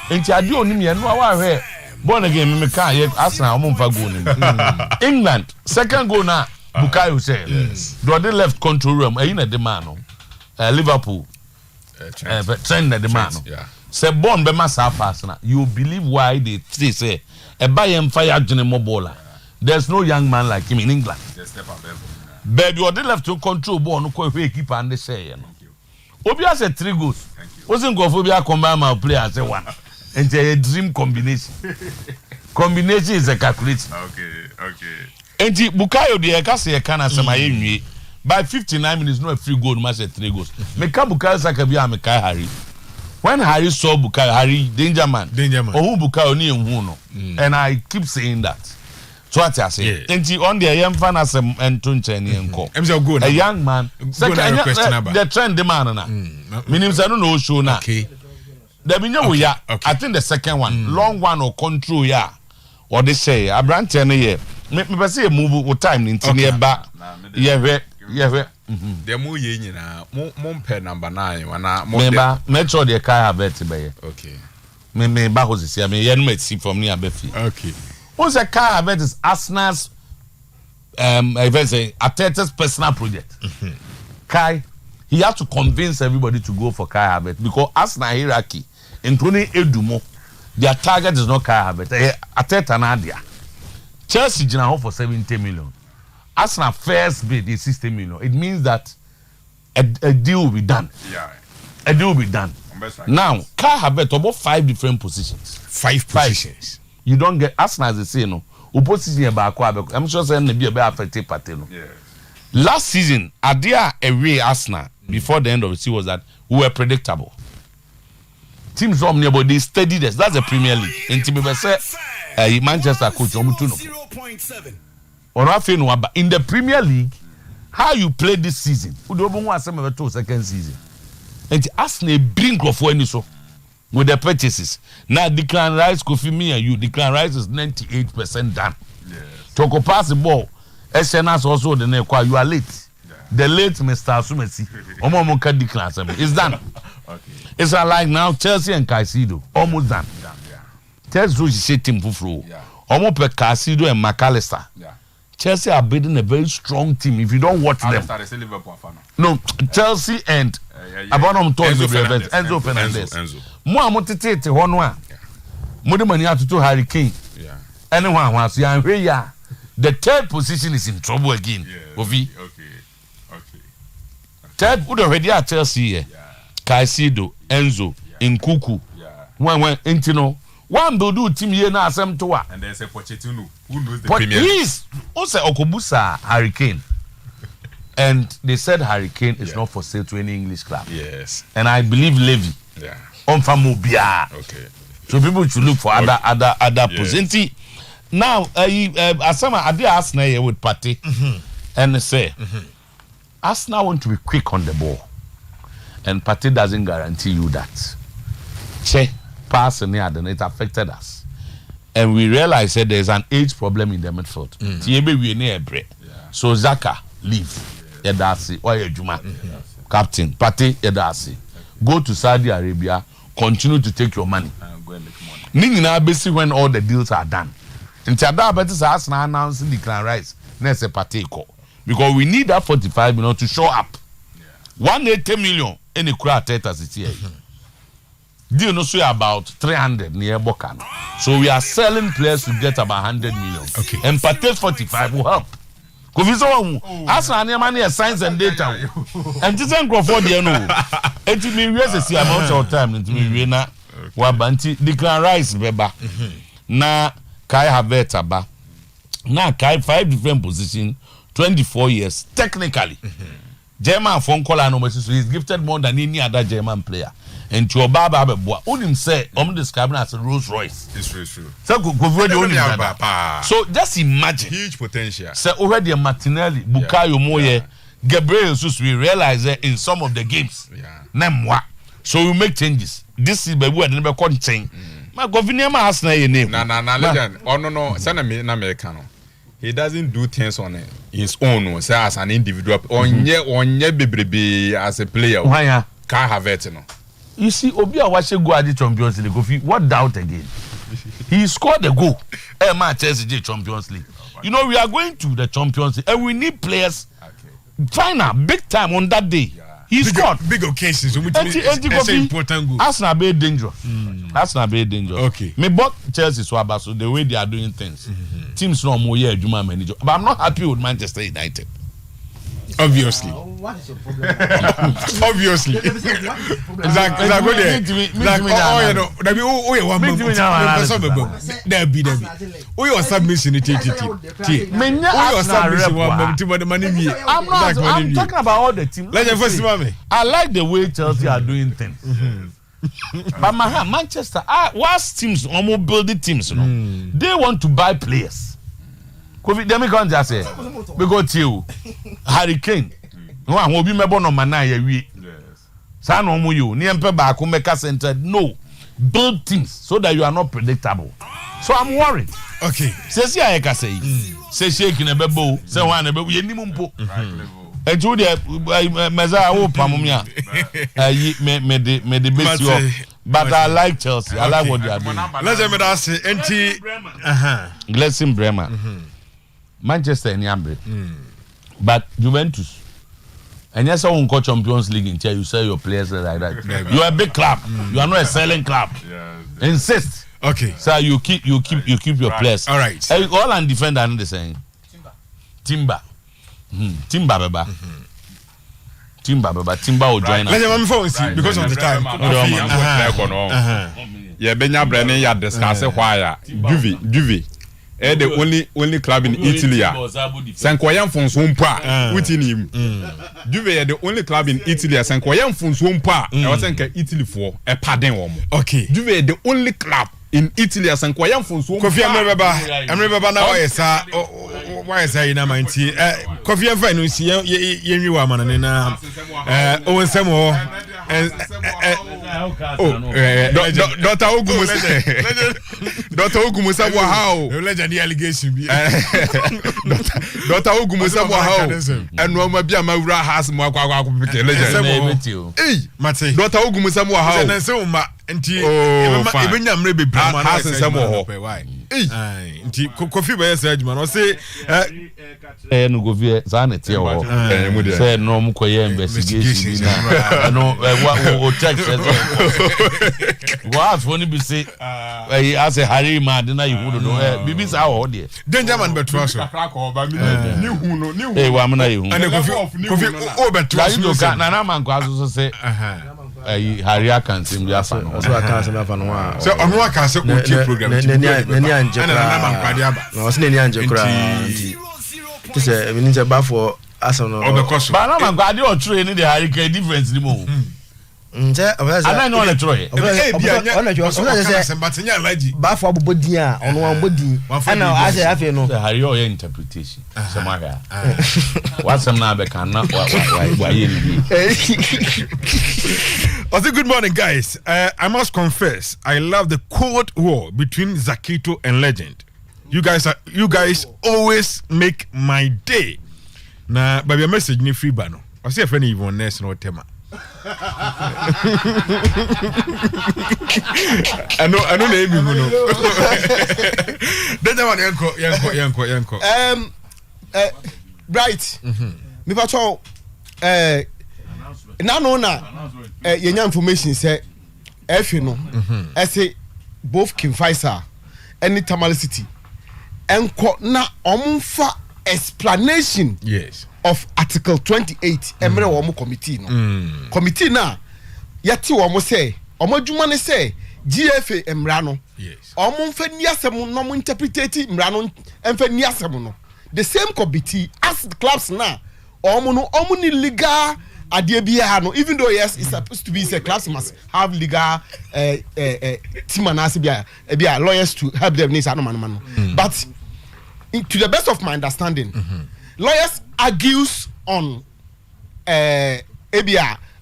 Enti adi onim ye no wa hwe. Born again me kan ye Arsenal o mfa goal ni. England second goal na Bukayo say. Do the left control room e na the man no. Liverpool. Trend na the man no. Say born be massa pass na. You believe why they say e buy em fire agene mobola. There's no young man like him in England. Baby, or the left to control ball no ko keeper and they say no. Obi has 3 goals. Wasn't go for be a combine my player as one. And a dream combination. Combination is a calculation. Okay. And Bukayo the Ekase Kana Samaye by 59 minutes no a free goal match 3 goals. Meka Bukayo Sakabia Meka Harry. When Harry saw Bukayo, Harry danger man. Or who Bukayo ni no. And I keep saying that. So what I say, and on the young fan as and Tunchen a young man, the trend demand na. Meaning I don't know show na. Okay. There be no ya. I think the second one, long one or control ya, or they say a branch any year. Me say move with time into nearby. Yeah. The more ye na mo number 9 wana mo. Make sure the car have it be. Okay. Me ba ho see me yen me see from near Befi. Okay. Who's a car about is Arsenal's Arteta's personal project. Kai, he had to convince everybody to go for Kai Havertz because Arsenal hierarchy in 20 their target is not Kai Havertz. Arteta Nadia. Chelsea general for 70 million. Arsenal first bid is 60 million. It means that a deal will be done. Yeah. A deal will be done. Now, Kai Havertz about 5 different positions. 5 positions. You don't get Arsenal as they say no. Opposition about I'm sure saying be affected party no. Yes. Last season, idea away Arsenal before the end of the season was that we were predictable. Teams from nearby they steadied us. That's the Premier League. And team say Manchester coach Omutuno. But in the Premier League, how you play this season? We don't want some second season. And Arsenal bring of when you so. With the purchases. Now Declan Rice, Kofi me and you. Declan Rice is 98% done. Yes. Toko pass the ball. SNS also the name. You are late. Yeah. The late Mr. Sumesi. Omomoka Declan. It's done. Okay. It's like now Chelsea and Caicedo. Almost done. Yeah. Chelsea is team Fufro. Yeah. Almost Caicedo and McAllister. Yeah. Chelsea are building a very strong team. If you don't watch them. No, Chelsea and Enzo Fernandez. Mo amotete hono a. Mo de mani atoto Harry Kane. Yeah. Anyone wants ya hwe ya. The third position is in trouble again. Yeah. Ovi. Okay. Third would already at Chelsea here. Yeah. Caicedo, Enzo, Nkuku. Yeah. When Intino. One do team here na asem to a. And there's a Pochettino who knows the but Premier League. Please, also Okobusa Harry Kane. And they said Harry Kane is not for sale to any English club. Yes. And I believe Levy. Yeah. On Famobia. Okay. So people should look for other positions. Now, Asama, I did ask now with Party and say, Arsenal want to be quick on the ball, and Party doesn't guarantee you that. Che pass and it affected us, and we realized that there's an age problem in the midfield. So Zaka leave. Yedasi or Juma, captain Party Yedasi. Go to Saudi Arabia. Continue to take your money. Nini na basi when all the deals are done. Until that better Arsenal announcing Declan Rice next a party call. Because we need that 45 million to show up. 180 million any crowd as it here. Deal no say about 300 near Bokan. So we are selling players to get about 100 million. Okay. And Partey 45 will help. Kofi so Arsenal near money science and data. And this ain't for the no. It me we say amount of time into me na wa banti Declan Rice beba. Na Kai Havertz ba. Na Kai 5 different position 24 years technically. German phone call and so he's gifted more than any other German player. And to Obaba Beboa, Udim say, describing as a Rolls Royce. It's true. So so just imagine huge potential. So already Martinelli, Bukayo Moye, Gabriel Jesus, we realize that in some of the games. Yeah. So we make changes. This is the word never contain. My governor has no name. Legend. Oh no, send me na Americano. He doesn't do things on his own, say as an individual. Onye bebrebe as a player. Why? Can't have it, no. You see, Obia Washe go at the Champions League. What doubt again? He scored a goal. Manchester Champions League. You know, we are going to the Champions League and we need players. China, big time on that day. He scored. Big occasions. That's an important goal. Arsenal be dangerous. Arsenal be dangerous. Okay. Me bought Chelsea Swaba, so the way they are doing things. Teams no more here, Juma manager. But I'm not happy with Manchester United. Obviously. What is your problem? Obviously. Exactly. I'm talking about all the teams. I like the way Chelsea are doing things. But Manchester, whilst teams almost building teams, they want to buy players. Let me come just say, we go to Harry Kane. No, I will be my bono manaya. San Omu you, Niempe Bakumeka Center. No, build teams so that you are not predictable. So I'm worried. Okay. Say, I can say, say, shaking a bebo, say one a bebo, Yenimumpo. And Julia, Meza, Pamumia, me the best you. But I like Chelsea. I like what they are doing. Let's say, NT, Blessing Bremer. Manchester and Yambre. But Juventus. And yes, I won't call Champions League until you sell your players like that. You are a big club. You are not a selling club. Insist. Okay. So you keep your players. All right. All and defender are the same. Timber. Timber baba. Timber will join us. Because of the time. Yeah, Benya Brennan ya discuss why Juve. The only club in Italy. Sankoyan Fonsumpa within him. Juve the only club in Italy. Sankoyan Fonsumpa. I was saying Italy for a pardon. Okay. Juve the only club in Italy. Sankoyan Fonsumpa. Kofi Amreba now why is I in my tea? Kofi Amreba no see you wa man na Owen Samuel and Dr. Ogumusa how legend allegation be Dr. Ogumusa how and no ma bia mawura has mo akwa legend Mate Dr. Ogumusa how na se ma nti ebenya mre bebre ma has nsemo ho nti Kofi be say adwuma no say no go vie zanete ho say no mo koye investigation na no what check what for ni be say as a Harry mad na you know bibi sa ho de danger man beto so ni hu no eh wa na you and Kofi o beto so na man kwa so say Harry akansim dia fa no so akansim dia fa no wa so ono aka say o team program nani anje kra no so nani anje kra nti say we need to ba for asono ba na man kwa de o true ni the Harry can difference ni mo nje obaza ana no le true ona jo so na say batenya alaji ba for abobodi a ono wan bodi ana ase afi no Harry o interpretation samaga what some na be kan na wa ye ni Also, good morning, guys. I must confess, I love the Cold War between Zakito and Legend. You guys always make my day. Now, but your message ni free bano. I see if any even nest no tema. I know name you know. Then yanko. Bright. Me patrol. Now no yenya information say efi no say both King Faisal and Tamale City enko na omfa explanation of Article 28 Emre Womo Committee no. Committee na yati womo say omo dwuma ne say GFA Emra no. Yes. Omo mfa ni asem no mo interpretate Emra no mfa ni asem no. The same committee as the clubs now omo ni legal adie bia no, even though yes it's supposed to be say clubs must have legal team and bia lawyers to help them needs no. But to the best of my understanding, lawyers argues on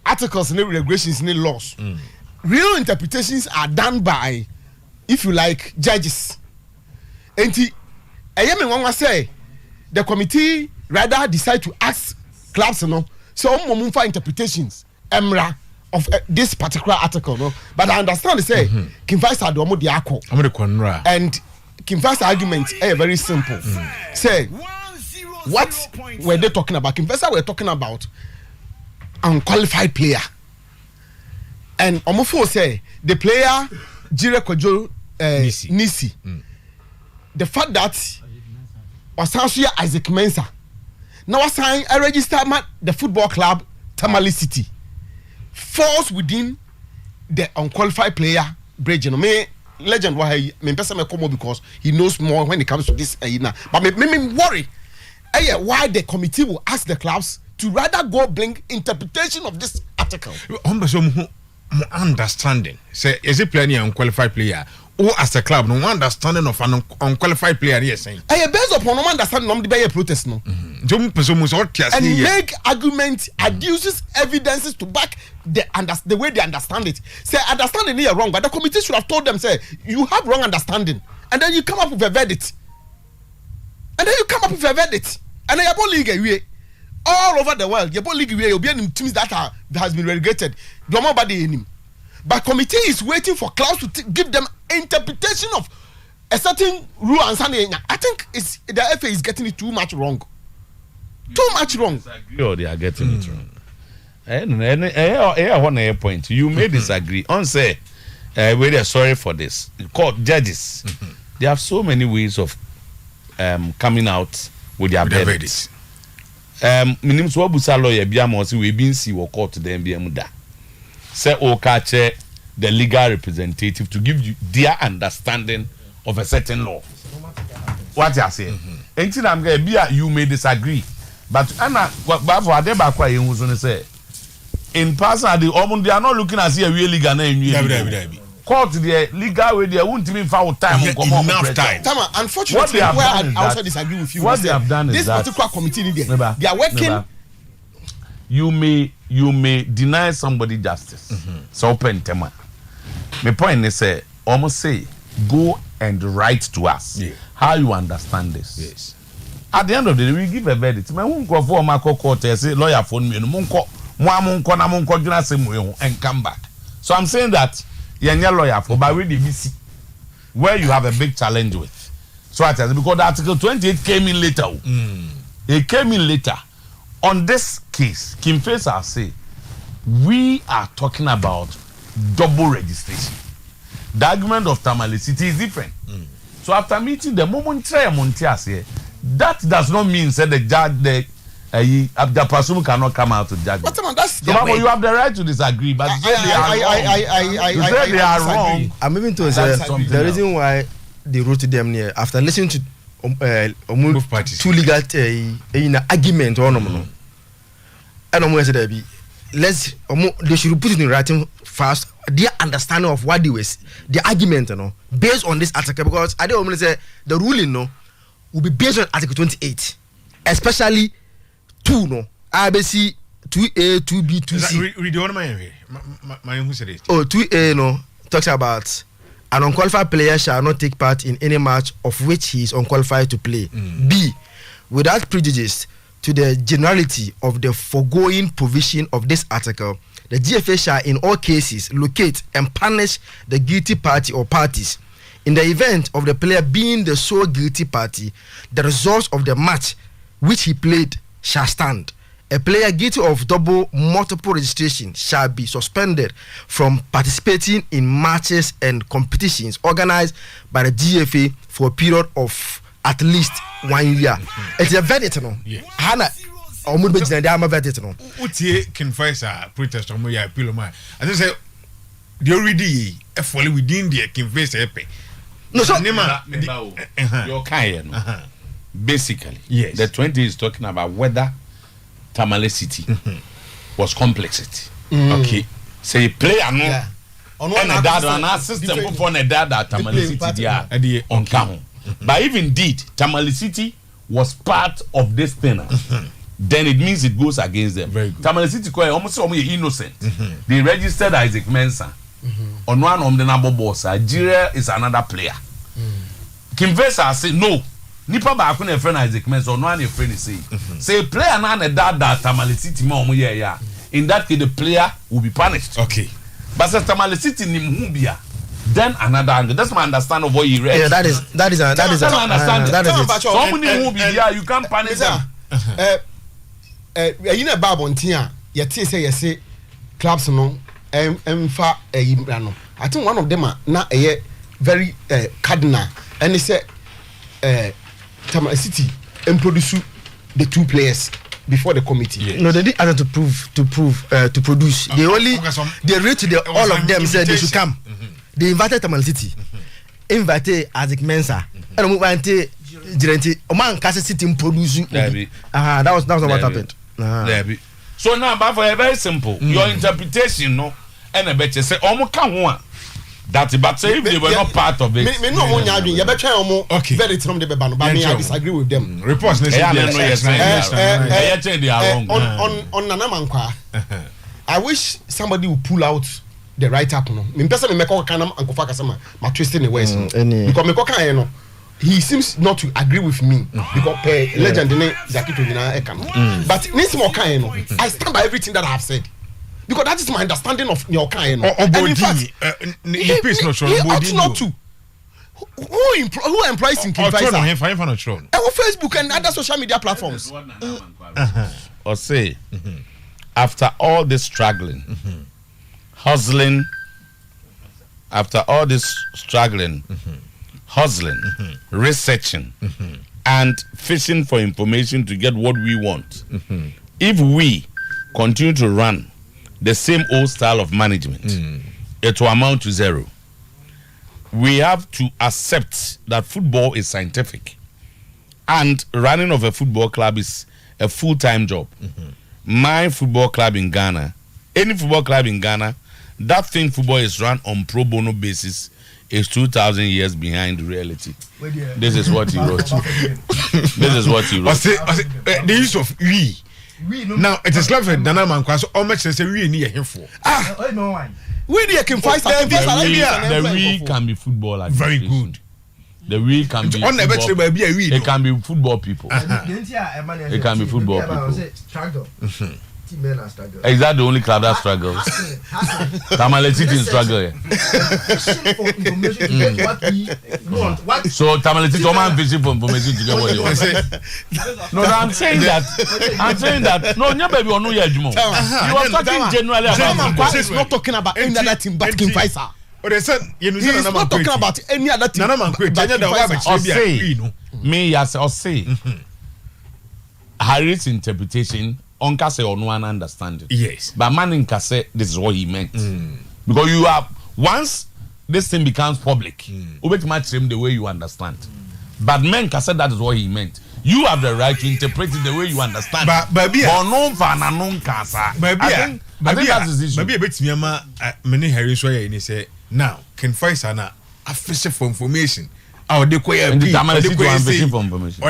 articles and regulations and laws. Real interpretations are done by, if you like, judges. And I say the committee rather decide to ask clubs, so interpretations emra of this particular article, no. But I understand they say Kimfaisa do omo diako. And Kimfaisa argument very simple. Say what were they talking about? Kimfaisa were talking about unqualified player. And Omofo say the player Jire Kojo Nisi. The fact that Osansuya Isaac Mensah now assign a register the football club Tamale City falls within the unqualified player bridge. Me legend why me person me come because he knows more when it comes to this but me worry why the committee will ask the clubs to rather go bring interpretation of this article. Understanding say is it player unqualified player or as a club no understanding of an unqualified player here saying based upon no understanding no be a protest no and make argument adduces evidences to back the way they understand it. Say understanding here wrong, but the committee should have told them say you have wrong understanding and then you come up with a verdict and then your ball league all over the world your ball league you'll be in teams that has been relegated. But committee is waiting for clubs to give them interpretation of a certain rule and something. I think it's the FA is getting it too much wrong. Disagree or they are getting it wrong. One point you may disagree. On say we are sorry for this. Court judges they have so many ways of coming out with their verdicts. Minim so abusa lawyer bia mo se we bin see wo court dem bia mu da. Say o catch the legal representative to give you their understanding of a certain law. What you say? Until I'm going to you may disagree, but Anna, what for they back why you say in person they are not looking as a real legal name. Court the legal way they won't even found time enough time. Unfortunately, I also disagree with you. What they have done is this particular committee they are working. You may deny somebody justice. So open tema. My point is almost say go and write to us how you understand this. Yes. At the end of the day, we give a verdict. Me won go for my court say lawyer phone me no monko na monko dwena sem and come back. So I'm saying that you're lawyer for by we see where you have a big challenge with. So I tell you because Article 28 came in later. It came in later. On this case, Kim Faisal say we are talking about double registration. The argument of Tamale City is different. So after meeting the moment that does not mean that the judge the person cannot come out to judge. But that's so you have the right to disagree, but they are wrong. I'm even to say the reason why they wrote to them here after listening to both parties two legal in argument or no. And they should put it in writing first their understanding of what they was the argument based on this article, because I don't want to say the ruling will be based on Article 28, especially 2 ABC 2A 2B 2C. Read the one my who said it. 2A talks about an unqualified player shall not take part in any match of which he is unqualified to play. B, without prejudice to the generality of the foregoing provision of this article, the GFA shall in all cases locate and punish the guilty party or parties. In the event of the player being the sole guilty party, the results of the match which he played shall stand. A player guilty of double multiple registration shall be suspended from participating in matches and competitions organized by the GFA for a period of at least 1 year. It's a verdict, no. Hana, or would be the verdict, no. Utie Kinfaisa protest on my appeal. I just say the already a folly within the Kinfaisa epe. No, so your kind. Basically, yes. The 20 is talking about whether Tamale City was complexity. Okay, say player no. Yeah. On a system before a dad at Tamale City there on Kaho. But if indeed Tamale City was part of this thing, then it means it goes against them. Tamale City almost innocent. They registered Isaac Mensah on one of the number boss. Nigeria is another player. Kinvesa say no. Nipa ba akun e friend Isaac Mensah no an e friend say player na na that Tamale City ma omo ya. In that case the player will be punished. Okay. But Tamale City ni muhubia. Then another angle. That's my understanding of what you read. yeah, that is that is it. Somebody you can't punish them. You know Bible ntia ye tie say say clubs no emfa yimra no. I think one of them na very cardinal and he said Tamale City produce the 2 players before the committee. Yes. No, they didn't ask them to produce. They only they read to all of them said they should come. They invited Tamale City, invited Isaac Mensah, and we went to Jirenti. Oman Kasa City produce. That was not what happened. So now, but for a very simple, your interpretation, no, and a better say, "Omo kan that but say if they were not part of it." Me no one you better omo very from the bebano, but me I disagree with them. Reports on Nana Mankwa. I wish somebody would pull out the right up no. Me person me meko kan am ankofa kasama ma twist in the west. Because me ko kan no. He seems not to agree with me because legend ne Zakito nyina e kan. But nisi mo kan no. I stand by everything that I have said. Because that is my understanding of your kind. And in fact, he ought not to. Who employs in Kinfaisa? Our Facebook and other social media platforms. Or say, after all this struggling, hustling, researching, and fishing for information to get what we want, if we continue to run the same old style of management, it will amount to zero. We have to accept that football is scientific and running of a football club is a full-time job. My football club in Ghana, any football club in Ghana, that thing football is run on pro bono basis is 2,000 years behind reality. This is what he wrote. The use of we. Now it is left Nana Mankwa so how much say we need him for. We need Kinfaisa. The we can be football. Very good. The we can be on football. It can be football people. It can be football people. Is that the only club that struggles? Tamale City struggle. So Tamale City man fishing for information to get what they want. No, I'm saying that. No, your baby on no yejmo. You are talking generally about. He's not talking about any other team but Kinfaisa. They said he's not talking about any other team. Say Harry's interpretation. Onka say or no one understanding. Yes. But Maninka say this is what he meant. Because you have once this thing becomes public, you match him the way you understand. But Menka said that is what he meant. You have the right to interpret it the way you understand. But I think that's his issue. Maybe a bit many Harry Sawyer and say now can find sana a fish for information. Oh, they quite a bit fishing for information.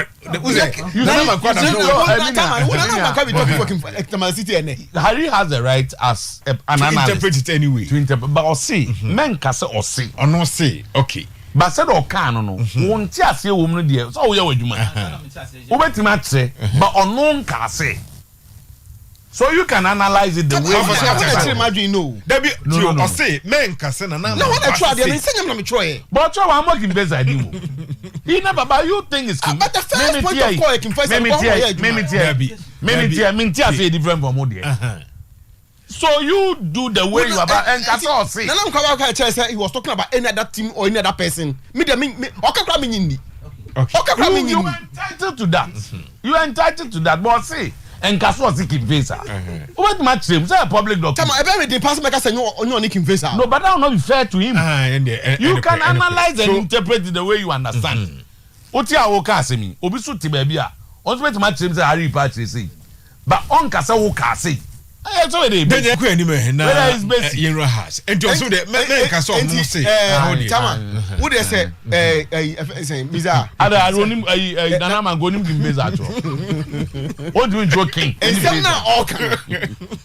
Harry has the right as an analyst interpret it anyway. To interpret, but or say, men can say or say, or no say, okay. But said or can no, won't say woman dear. So we are with you, man. Over much say, but unknown can say. So you can analyze it the way you imagine. No, no. Say men can say na. No, what I try. They say I'm not trying. But I'm working best I do. He never. But you think it's. But the first point of call, can find some. Say different from what So you do the way you about and that's all say. Now I'm say he was talking about any other team or any other person. Me. Okay, Okay. You are entitled to that. You are entitled to that. But see, and Kaso Kim Visa. What much him? Say a public document. Tama, every pass make us on Kim Visa. No, but that will not be fair to him. You can analyze and interpret it the way you understand. Oti a wo ka asemi, obi so ti ba bia. On so match him say Harry Patrick say. But on kasa wo ka say. Eh so dey. Dey ko anim na. Whether is basic. Yenro has. Enti so dey me ka so mo say. Tama, wo dey say Miza. Ada aronim Nana man go nim Kim Visa to. What do you joking? Ensem na all kan.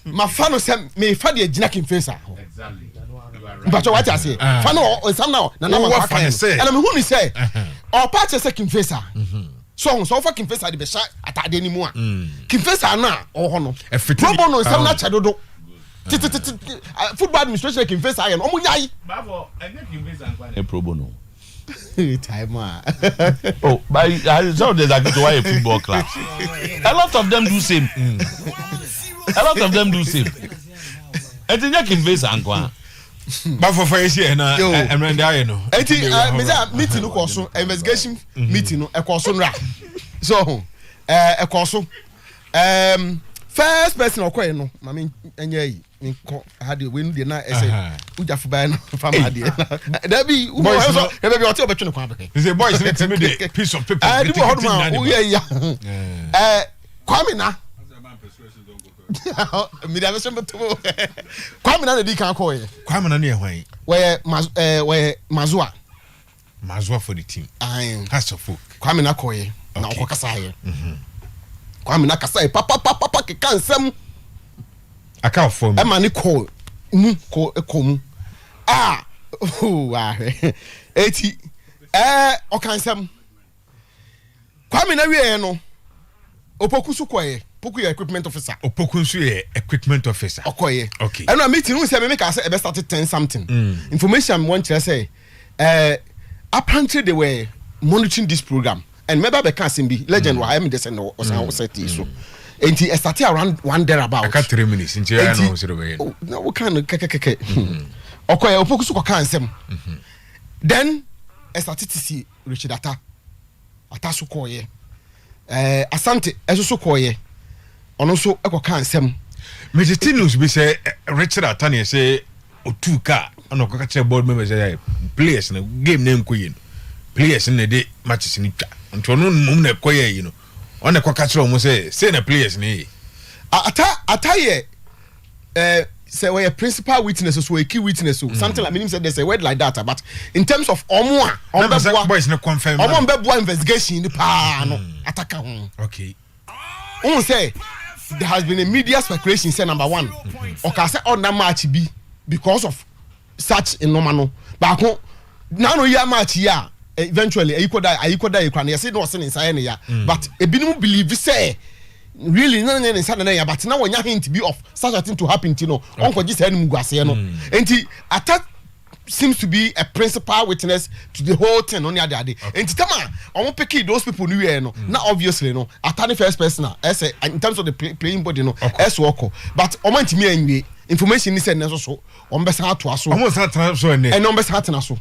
Ma fa no say me fa dey gina Kim Visa. Exactly. But what I say, fa no ensem na Nana man fa kan say. And me hu ni say, o pa che say Kim Visa. So for Kim Visa dey be sha atade ni mu a. Kim Visa na o ho no. Pro bono ensem na chadodo. Football administration Kim Visa ayen omo nyai. Bafo, ene Kim Visa nkwa na pro bono. Time oh, but so there's why a football club. A lot of them do same. A lot of them do same. And then you can face Anqua. But for here na emrenda no. Enti me meeting no course investigation meeting no e course nra. So e course first person okoye no ma me enye yi me ko hade we no de na ese ujafu ba no fama hade da bi u boy so e be o te obetwe no kwa be is a boy is to me the piece of paper di bo hodo ma o ye ya kwame na mi da so beto kwame na di kan ko ye kwame na ne hwan we mazua for the team has of folk kwame na ko ye na o kasa ye kwame na kasa papa ke kansem aka for me e ma ni ko mu eti o kansem kwame na wie no opoku su koye poku ye equipment officer opoku su ye equipment officer okoye okay and na meeting who say me make say e be start 10 something information want to say apparently they were monitoring this program and maybe be can be legend why am dey say no o set so enti started around 1 there about aka 3 minutes nti ya no so dey no we can keke okoye opoku su ko kan sem then started to see Richard ata so koye asante eso so koye ono so eko kan sem Meditinus be say Richard Atani say otuka ono ko ka che board members say players na game name ko yin players na dey matches ni twa nto no mum na koye yi no ono ko ka che o say na players ni ata ye say we a principal witness so a key witness so something like meaning said there's a word like that but in terms of boys na confirm omo investigation ni pa no ataka ho okay who say there has been a media speculation say number 1 okay say on that match be because of such in normal no but now no year match ya eventually ayikoda you can say no sin inside ya but ebinim believe say really no inside na ya but now when you hint be of such a thing to happen to no onko just any muguase no enti attack seems to be a principal witness to the whole thing on the other day enti tama omo pick those people new here no na obviously no atani first person as in terms of the playing body no as work but omo ntimi anwe information ni say na so omo be sa to aso omo sa tana so ne and omo be sa tana so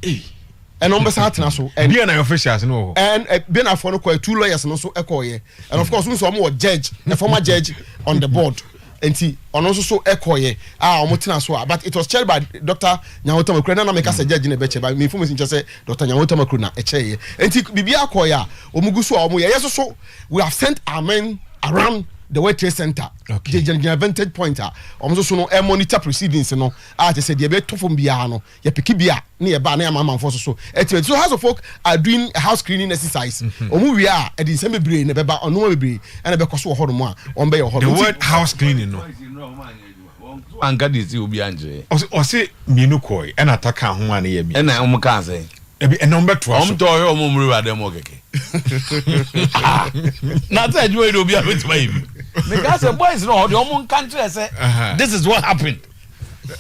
and on besa atena so and be na officials no and be na for no call 2 lawyers no so ekoye and of course we so mo judge the former judge on the board enti ono so ekoye omo tena so but it was chaired by Dr. Nyawoto Makru na make us judge na be che by me information just say Dr. Nyawoto Makru na echeye enti bibia akoya omuguso omo ye so we have sent our men around the World Trade Center okay the vantage point omo so no monitor proceedings no just say dey be to from bia no ye pick bia na ye ba na mama for so so house of folk are doing a house cleaning exercise omo we are e dey say bebre na be ba ono bebre na be koso ho mo a on be your ho the word house cleaning no anga dis obi anje o say mienu koi na ataka ho an ye bi na omo kan say ebi number 2 omo to yo omo mru wa dem okeke na ta ju e do bi a betima yibi because the boys no the omo country say this is what happened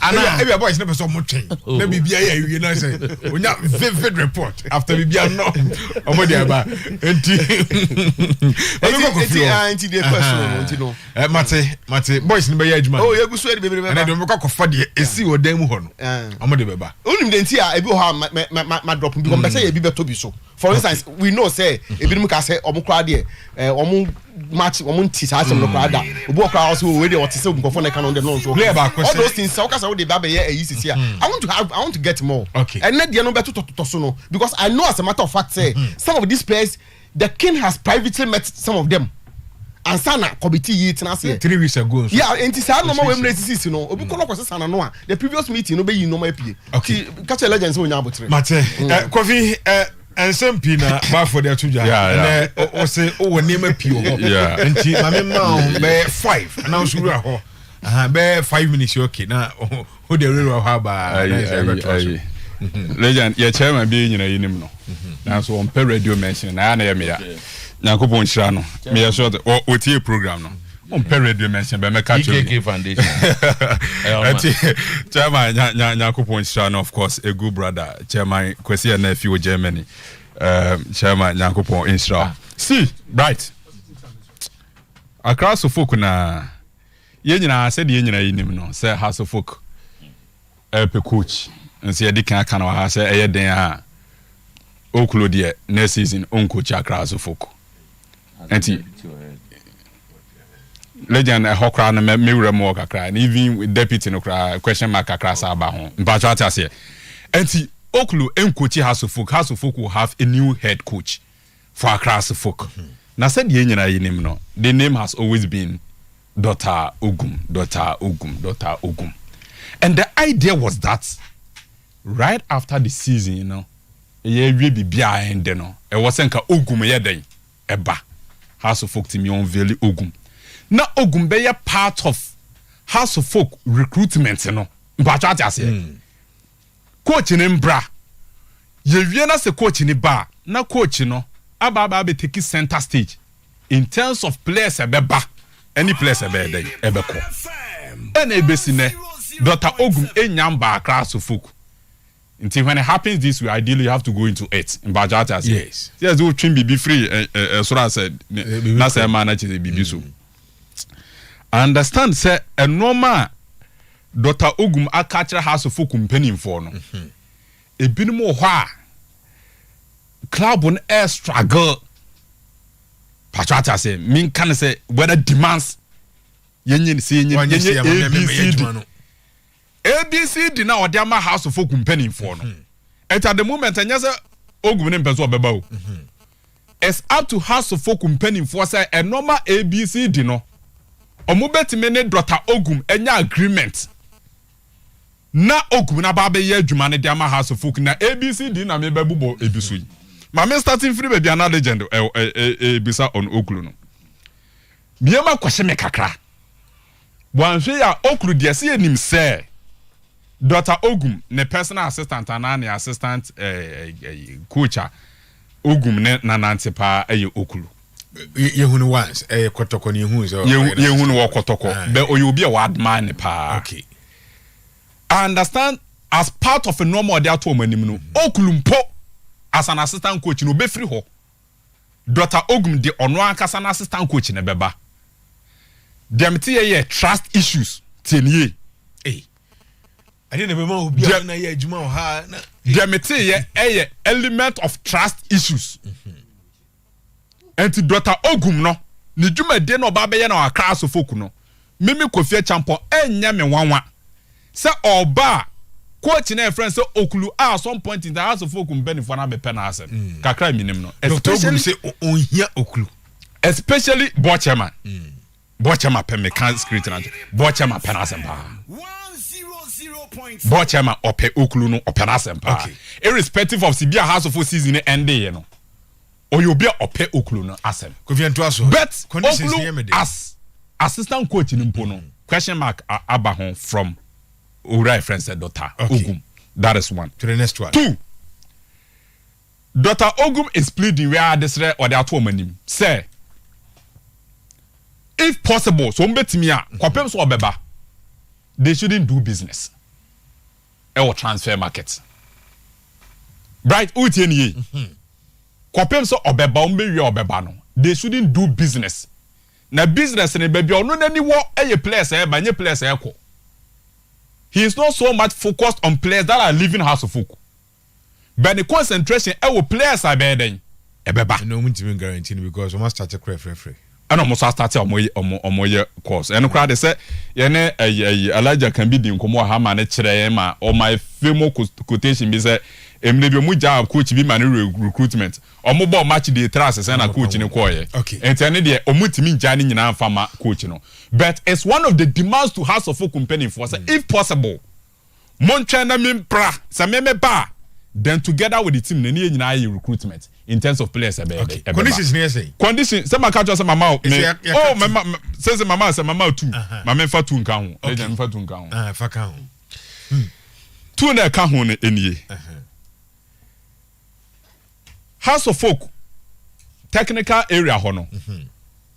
ana ebi boys never so much na bibia ya you know say onya vivid report after bibia no omo dia ba enti the question no mate boys ni be ya adwuma oh yegusu e bebere na de mo kwa fa de esi odan mu ho no omo de beba onim de nti a ebi ho ma drop bi ko be say e bi beto bi so For instance, we know say ebi mu ka say omo kra de omo match omo nti sa asem no kra da obi okra also we dey what say nkofo na kan on dem no so all those things so ka say we dey ba be here eyi I want to get more. Okay. And let the no better to so no because I know as a matter of fact say some of these players the king has privately met some of them. And sana committee yi tena say 3 weeks ago. Yeah, enti sa no we mresi no obi kono kwese sana no a the previous meeting no be yi no ma pie. Okay. Catch a legend so nya abotre. Mate, Kofi SMP na ba for the tuja. Yeah. O say o woni ma pie o. Yeah. Enti mame ma be 5 na so wura ho. Be 5 minutes okay na o de wura ho ba. Legend, your chairman be nyina yinim no. Na so on per radio mention na ya me ya. Nyankopon hira no. Me ya sure o tie program no. On per radio mention be me catch you. KK Foundation. Chairman Nyankopon hira no, of course a good brother. Chairman Kwesi na fi o Germany. Chairman Nyankopon hira. See, Bright. Across folk na ye nyina said ye nyina yinim no. Say house of folk. Pe coach. Nsi ye di kan aka na ha say eye den a okulo de next season on coach across folk. Enti legend hokra na me wura mo kakra and even with deputy no kra question mark kakra sa ba ho mpa cha ta se enti okulu encoach house of folk will have a new head coach for across folk. Na said ye nyina yinim no, the name has always been Dr. Ogum. And the idea was that right after the season, you know, ye we bibia ende no, e wasn't ka Ogum ye den eba House of Folk team on very Ogum. Na Ogum be ye part of House of Folk recruitment, you know. Mbacha ta say. Coach ni mbra. Ye wie na se coach ni ba, na coach no aba be take center stage in terms of players ebeba. Any players ebe den ebeko. And ebesine Dr. Ogum enyamba class of folk. Until when it happens this way, ideally you have to go into it. In Bajata, yes, do trim be free. So I said, that's a manager be so. I understand, say a normal Dr. Ogum a catcher house of folk company for no. A bit more club on air struggle. Pachata say, mean can say whether demands yen see ABC did now or house of folk company for no. At the moment, and yes, Ogum and Peso Bebo. It's up to house of folk company for say a normal ABC dino. Or mobet minute Dr. Ogum and your agreement. Na Ogum na babe ye Jumane Dama house of folk na ABC dina me bebubo ebisui. Mama starting free baby another legend bisa on Okulu no. Biema kwase me kakra. Wanhwe ya Okulu de se enim se Dr. Ogum ne personal assistant and an assistant coach Ogum ne nanante pa Okulu. Ye hunu once kotoko ni hu so ye hunu wo kotoko be oyobi a wad man pa. Okay. I understand as part of a normal day to manim no Okulu mpo as an assistant coach no be free ho. Dr. Ogum de ono ankasa an assistant coach ne beba. Dem tie trust issues tienye. I didn't remember who be na ye adwuma ha na dem tie element of trust issues. And Dr. Ogum no ni dwuma de no ba be ye na akra so folk no. Mimi Kofi Champo enya me wanwa. Se oba coach na friend say Okulu at some point in the house of folk company for na be pen asem. Kakra minim no. Especially say on here Okulu. Especially Bochaman. Bochama pen me can script na. Bochama pen asem pa. Bochama ope Okulu no open asem pa. Irrespective of Sibia house of season end you know. Or you be ope Okulu no asem. But Okulu as assistant coach in Mpono. Question mark Abahon from Uri friend said Dr. Ogum. That is one. To the next one. 2. Dr. Ogum is pleading where this or the atomanim. Say, if possible, so mbetimia, kwapem so obeba, they shouldn't do business. Or transfer market. Bright Utienye. Kwapem so obeba umbe obeba no. They shouldn't do business. Na business ne baby ono nani wo eye place banye place ko. He is not so much focused on players that are leaving house of folk. but the concentration players are better. Ebeba. No one to guarantee because we must start a free. And almost started omoye course. And crowd say, yene Elijah can be the nkomo ha ma ne kire ma or my famous quotation be say maybe mu job coach be man recruitment. Omo ball match the trust say na coach ni koye. Okay. And tell the omutimi jani nyina fama coach no. But it's one of the demands to House of Folk company for say if possible. Montreal na mimpra sa meme ba then together with the team na ni nyina recruitment. In terms of players, okay. Conditions near say. Condition. Some man catch us mama. Oh, mama says mama too. Mama fa too nkan ho. Legend fa too nkan ho. Fa kan ho. Two na ka ho enie. House of Folk technical area ho no.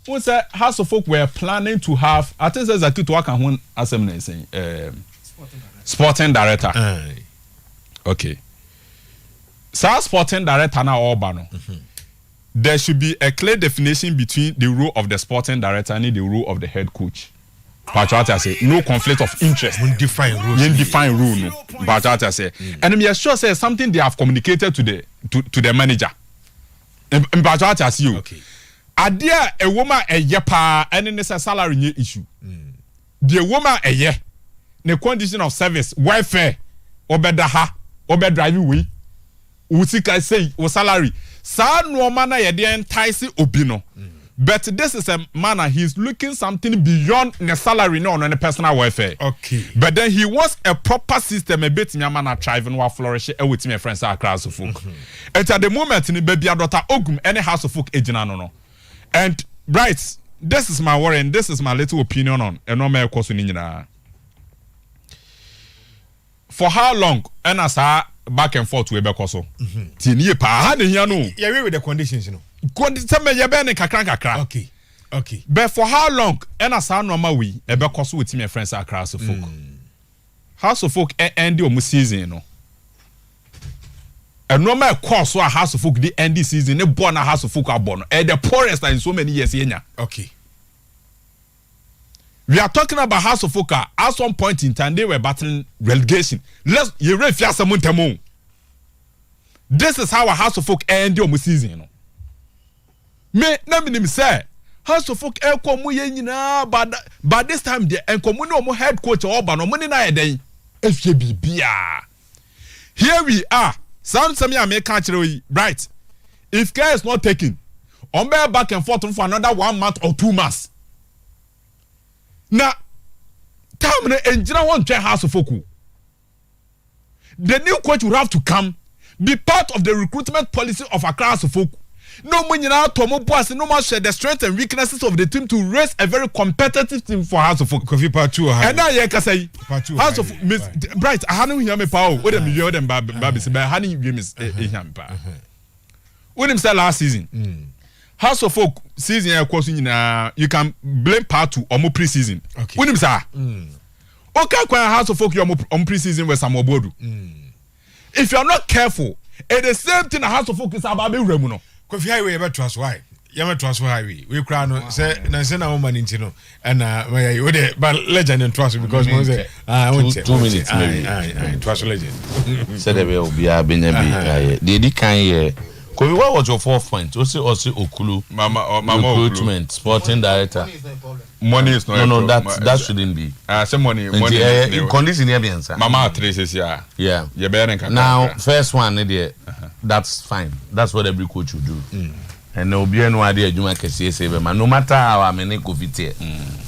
We say House of Folk were planning to have. I think says that to aka ho asem na say sporting director. Okay. Sporting director na Obano. There should be a clear definition between the role of the sporting director and the role of the head coach. Patriota say no conflict of interest. Define rules. Define rule no. Patriota say, and me sure say something they have communicated to the manager. Patriota see you. Okay. Adia a woman a yepa and then a salary issue. The woman a ye. The condition of service welfare obedaha obed driving way. Usika say o salary sa no man na ye dey entice obi no but this is a man he's looking something beyond the salary no on the personal welfare. Okay, but then he wants a proper system a bit me man thrive and flourish with my friends across of folk. And at the moment in baby daughter ogum any House of Folk ejina no and Bright, this is my worry and this is my little opinion on and no me koso ni nyina for how long and as back and forth we be koso tini pa ha ne hia no yeah with the conditions no condition me ye be ne kakra okay but for how long and as normal we e be koso with my friends across of folk House of Folk end the season no and normal course a House of Folk the end the season e born a House of Folk abon e the poorest in so many years yenya. Okay, we are talking about House of Folk at some point in time they were battling relegation. Let's you refia some temo. This is how a House of Folk end the season, you know. Me na me say House of Folk e ko mu ye nyina but this time the enkomu no head coach oba no money na eden efie bibia. Here we are. Some me make kire Bright. If care is not taken, on be back and forth for another 1 month or 2 months. Now, time na engineer won't try House of Folk. The new coach will have to come, be part of the recruitment policy of Accra House of Folk. No money now to mo boss, no more share the strengths and weaknesses of the team to raise a very competitive team for House of Folk. Coffee part 2 and now you can say House of Miss Bright, I haven't hear me power. What them you them baby say by honey game is hear me power. What them say last season? House of Folk season you can blame part 2 or more pre-season. Okay. What them say? Okay, when House of Folk you on pre-season with some obodu. If you are not careful, it's the same thing a House of Folk is about be remuno. Coffee highway about trust why? Yama transfer highway. We cry no say na say na woman intino and we dey but legend and trust because mo say 2 minutes maybe. Trust legend. Say there will be a benyabi. They can hear. Kobi, what was your 4th point? Also Okulu. Mama recruitment, sporting director. Money is not no that shouldn't be. Some money condition here be answer. Mama 3 says yeah. You better now first one there. That's fine. That's what every coach will do. And no be no idea adwuma kese say be no matter how many covid here.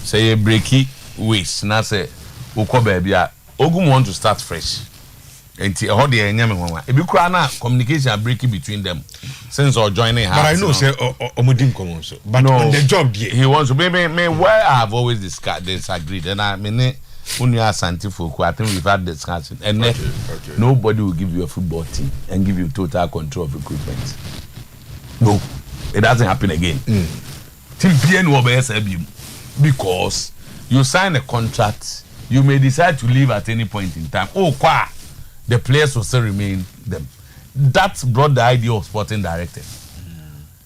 Say you breaky waste na say ukọ baby a ogum want to start fresh. Enti how dey enya me nwa. E bi kura na communication breaking between them since or joining her. But I know say omodim come so. But no, on the job there. He wants to be me where I have always disagreed and I mean Unia Santifuku, I think we've had discussion and nobody will give you a football team and give you total control of recruitment. No, it doesn't happen again. Team PN will be because you sign a contract, you may decide to leave at any point in time. Oh, qua the players will still remain them. That brought the idea of sporting director.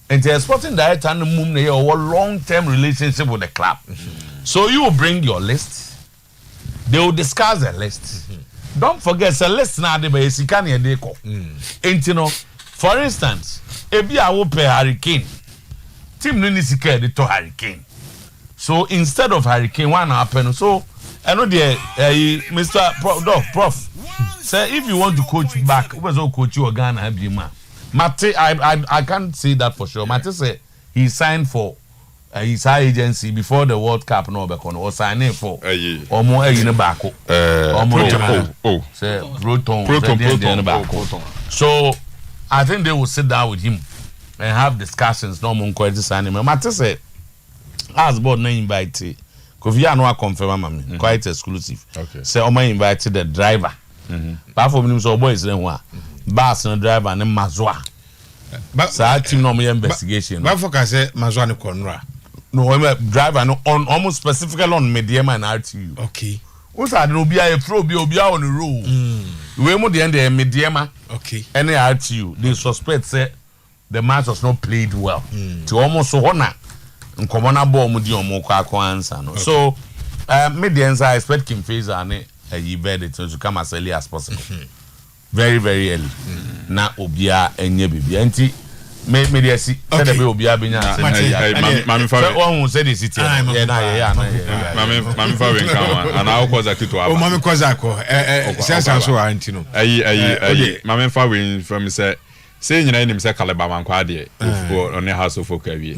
And the sporting director and a long-term relationship with the club. So you will bring your list. They will discuss the list. don't forget say listen na de be sika na de ko enti no for instance ebi a wo pay hurricane team no ni sika de to hurricane so instead of hurricane one happen so I know the Mr. Prof say if you want to coach back who was coach you Ghana be man Mate I can't say that for sure Mate say he signed for his high agency before the World Cup no be kono or signing for omo eyine baako omo say proton so I think they will sit down with him and have discussions no mo nko signing Mate say as board na invite Kofi Anu confirm am quite exclusive say omo invite the driver but for me so boys then wa bus no driver ne mazoa sa team no investigation but for say mazoa ne konra no driver no on almost specifically on Mediema and RTU okay what's that no be a pro be obi on the road we mo the end the Mediema okay and RTU they suspect say the match was not played well to almost so honor nkomona ball mu di omo kwa answer no so Medians I expect Kim Fazer and a verdict to come as early as possible very very early na obia enye bibia nti media si said be obia benya mami fa so one said the city yeah na mami fa we kan and how cause that to aba mami cause ako sense so anti no ayi mami fa we from say nyina nim say kaleba man kwa de on the house of okawie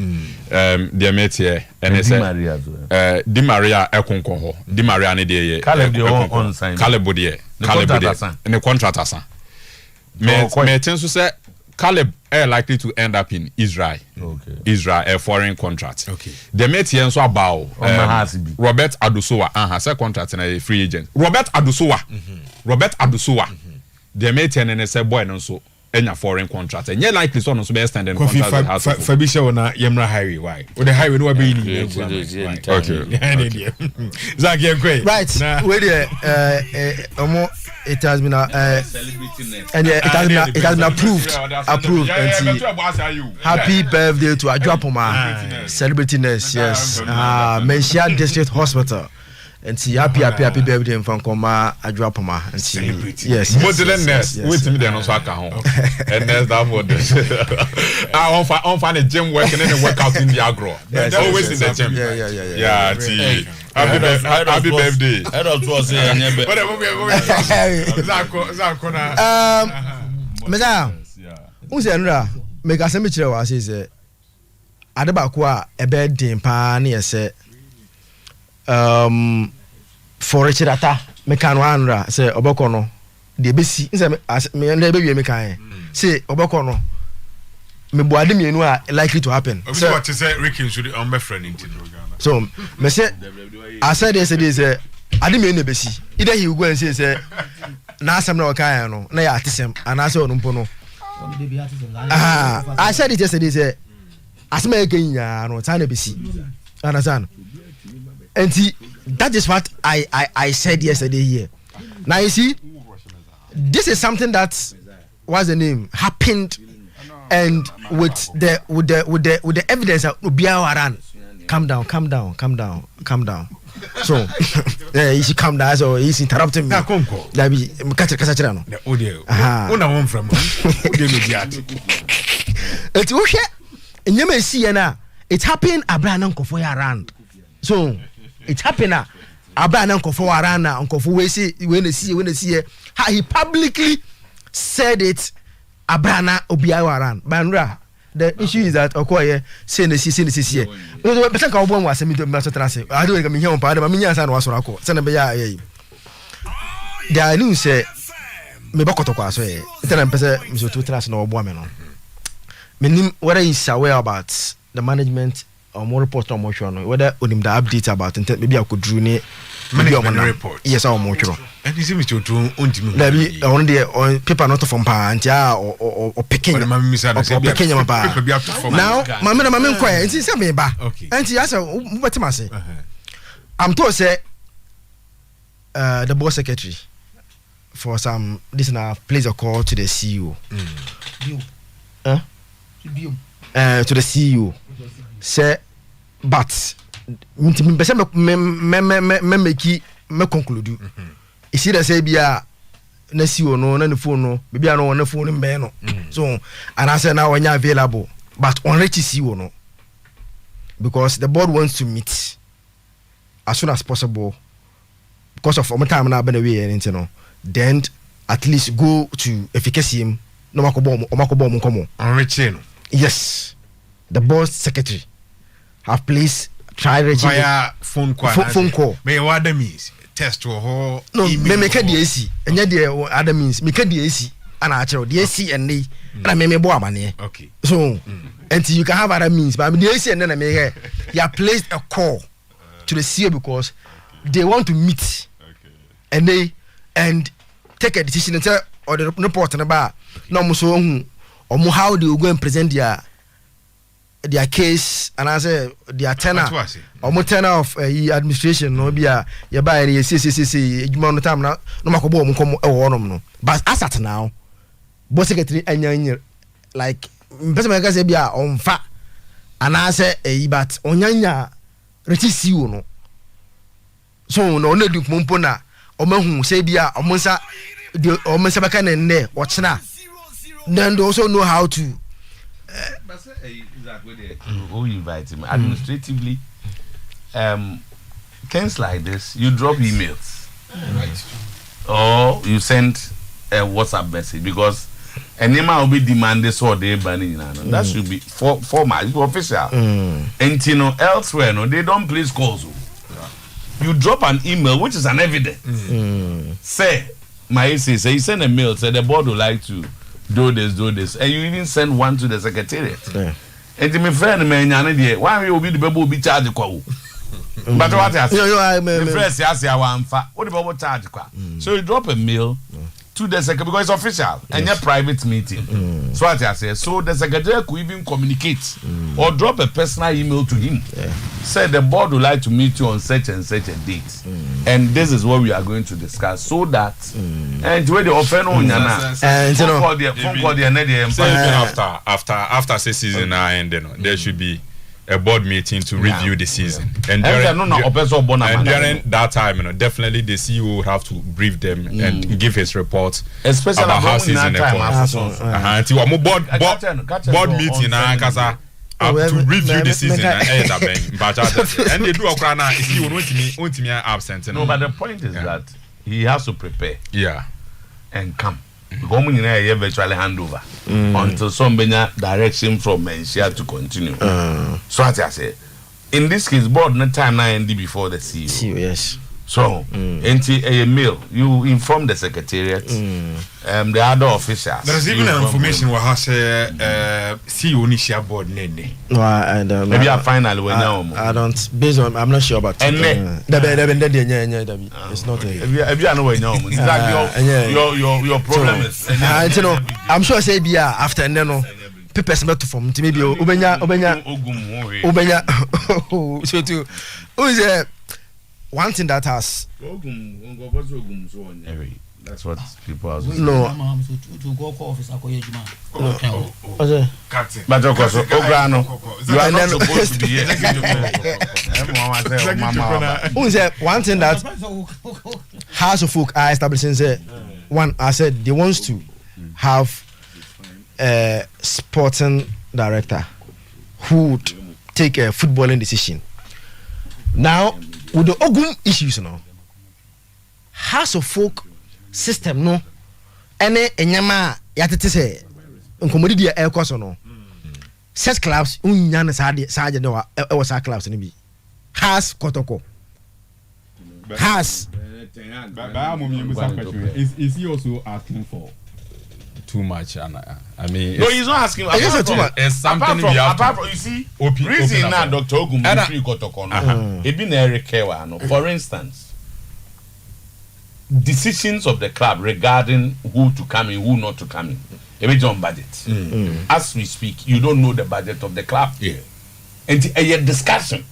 the metie ene say Di Maria ekonkon ho Di Maria ne de ye Caleb de on sign Caleb de ne contract asan me tin so say Caleb are likely to end up in Israel. Okay. Israel a foreign contract. Okay. The mate yen so about Robert Adusowa say contract na a free agent. Robert Adusowa. The mate yen say boy no so enya foreign contract. And you likely so no so be extended contract. Fabisha na Yemra highway why? O the highway no be ni. Okay. Zach Yenkwe. Right. Where it has been and it has been approved and happy birthday to Adwapoma celebritiness yes Mensia District Hospital and see happy birthday from Koma Adwapoma and see yes modeliness wait me there no so aka ho and that's that for this on find a gym work and then work out in the agro always in the gym yeah see happy birthday head of to say anyebe Zako na meza unse nra make asem kire wa say adebako a ebe din pa na yese for chirata meka no anra say oboko no de besi nse me nda be wie meka say oboko no me boade mienu a likely to happen so what is say Ricky should on my friend in so me say I said say ade me na besi either he will go and say na asem na okan no na ya atesem ana say onumpo no I said it yesterday say asem e kan ya no ta na besi understand and that is what I said yesterday here now you see this is something that what's the name happened and with the evidence that Obiara ran calm down so you should calm down so he's interrupting me that be catch no the audio una one from audio mediate it okay nyema see na it happened Abraham nkofo around so it happened Abraham nkofo around na nkofo we see he publicly said it Abraham Obiara around banra the issue is that okoye say na see here no be ka obo nwa asemi do me so trase I don't me here on pa me nya sa na wasoro akọ se na be ya there news say me bokoto kwa so e tell pese me so to trase na obo me no menim whether is aware about the management or more report on motion whether onim the update about maybe I could drew ne management report yes our motion and is me to ontimi maybe on the paper not from pa antia or picking now mama kwai nti say me ba nti asa betima say I'm told say the board secretary for some this now place a call to the CEO to the CEO say but me conclude you see the say bia na si no na ne phone no be bia no on phone mbe no so and I say now when you available but on reach si no because the board wants to meet as soon as possible because of time na be na we you know then at least go to efficacy no makobo komo on reaching. yes the board secretary have placed try reaching via phone call. May what that means test or whole no me make the AC and yet the other means make the AC and actually the AC and they and me bo amane okay so until you can have other means but the AC and then I make you placed a call to the CEO because they want to meet and they and take a decision and tell or the report about no so or how they will go and present their case and I say their tenor or more tenor of administration no be a you buy a see no time no makobo mo come no but as at now boss secretary anya like person make say be on fa and I say but onyanya rechi no so no do mumpo na o mahu say be a omonsa the omonsa baka na nne ochina then they also know how to who invite him administratively things like this you drop emails or you send a WhatsApp message because any man will be demanded so they banning that should be formal official and you know elsewhere no they don't place calls you drop an email which is an evidence say my say you send a mail say the board would like to do this and you even send one to the secretariat and my friend man there why will be the people be charged kwa but what I say the friend say what the people charge kwa so you drop a mail to the secretary because it's official and a private meeting so what I say so the secretary could even communicate or drop a personal email to him say the board would like to meet you on such and such a date and this is what we are going to discuss so that and where the offend on and phone call the after season end there should be a board meeting to review the season and during that time definitely the CEO would have to brief them and give his report especially about how season until board meeting to review the season and they do a if you absent no but the point is that he has to prepare and come because virtually handover until somebody direction from Mensia to continue. So as I say, in this case, board no time now end before the CEO. Yes. So, into a mail, you inform the secretariat, the other officials. There is even information what has CEO initial board name. No, I don't. Maybe I finally will know. I don't. Based on, I'm not sure about. And it's not. If you know where your problem is. You know, I'm sure say be after and then papers met from maybe Ubenya. So to who is one thing that has that's what people are saying. No. But of course, you are not supposed to be here. Who is one thing that House of Folk are establishing? One, I said they want to have a sporting director who would take a footballing decision. Now, with the Ogum issues now, House of Folk system no, any enyama yatete say nkomodi dia air course no. Such clubs unya na saje no e was clubs ni bi. Has kotoko. Has. Is he also asking for too much? I mean, no, he's not asking. I guess too much. It's something apart from you see, reason now Dr. Ogum free kotoko no. It been Eric Kewa no. For instance, decisions of the club regarding who to come in, who not to come in. Everything on budget. As we speak, you don't know the budget of the club. Yeah. And a discussion.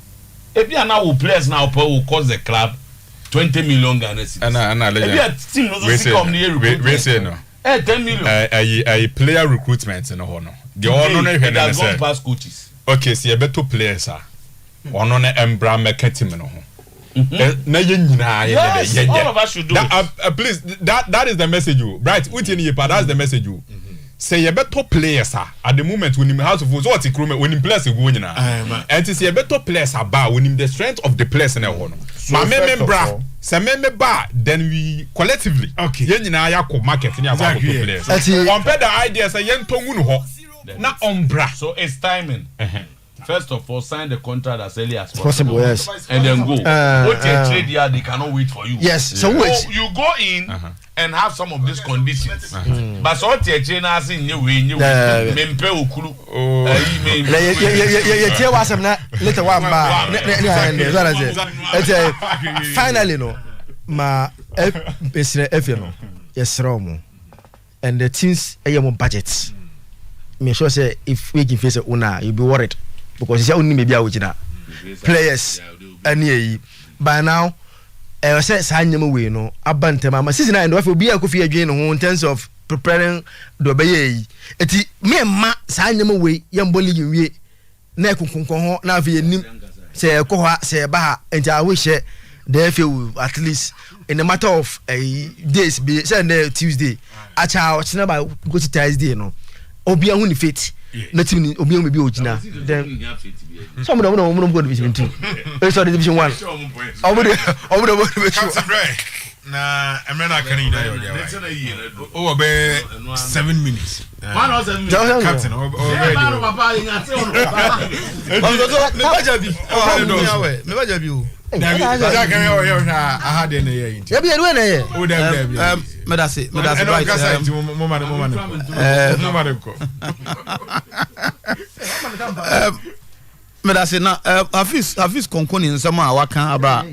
If you are now players now will cost the club 20 million Ghana cedis. If you are team also see come near recruitment. 10 million. A player recruitment in a honor. The honor it has gone past coaches. Okay, see a better players are. Ono na embra marketing no ho. Na yen nyina yes, all of us should do it. Please, that is the message you. Bright, that's the message you. Say you better players at the moment when him house of what he when him players go nyina. And to say you better players about when him the strength of the players in one. Ma member then we collectively yen nyina ya ko market ni about players. Compare the ideas yen tongu ho. Na ombra. So it's timing. First of all, sign the contract as early as possible. Yes. And then go. What trade here, they cannot wait for you. Yes. So you go in and have some of these conditions. But so what train has in you mempe okuru. You was some later one finally no ma F no yes romo and the teams are budgets. Me sure say if we give face una you be worried because you only maybe awujina players any by now say sanyem we no abantem ma season and we be akofi adwen no in terms of preparing do beye eti me ma sanyem we yamboli wie na kunkunkon ho na afi nim say ekoha say ba enti I wish the FA at least in a matter of days be say Tuesday acha ochina ba go to Thursday no obi ahun fit na team obi ahun be ogina then some of them go division 2 so division 1 na emena kan ina yo dia o be 7 minutes captain o me ba jabi o ja kan yo aha de na ye ya bi edu na ye o dem me da say right me da say na Hafiz konkoni nsema awaka abra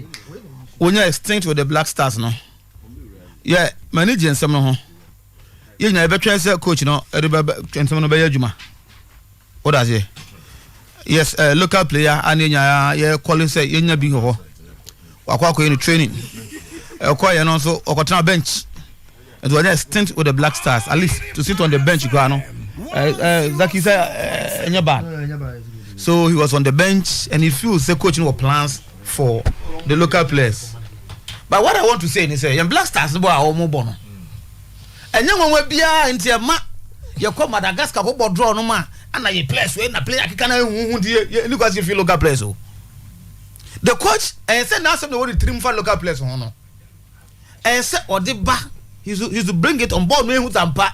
wonya extinct with the Black Stars no yeah manager nsem no ho ye nya be twen say coach no e be nsem no be adwuma what does he yes local player and nya ye calling say ye nya bi ho akwa in training akwa ye no so okotena bench and wonya extinct with the Black Stars at least to sit on the bench go no Zaki say nya bad so he was on the bench and he feels the coaching were plans for the local players. But what I want to say is say Black Stars boy are more bono. And young one bia into a ma you come Madagascar go draw no ma and na you players when na player can look as if you local players. The coach and say now some the want to trim for local players no. And say or the back he's to bring it on board me who tampa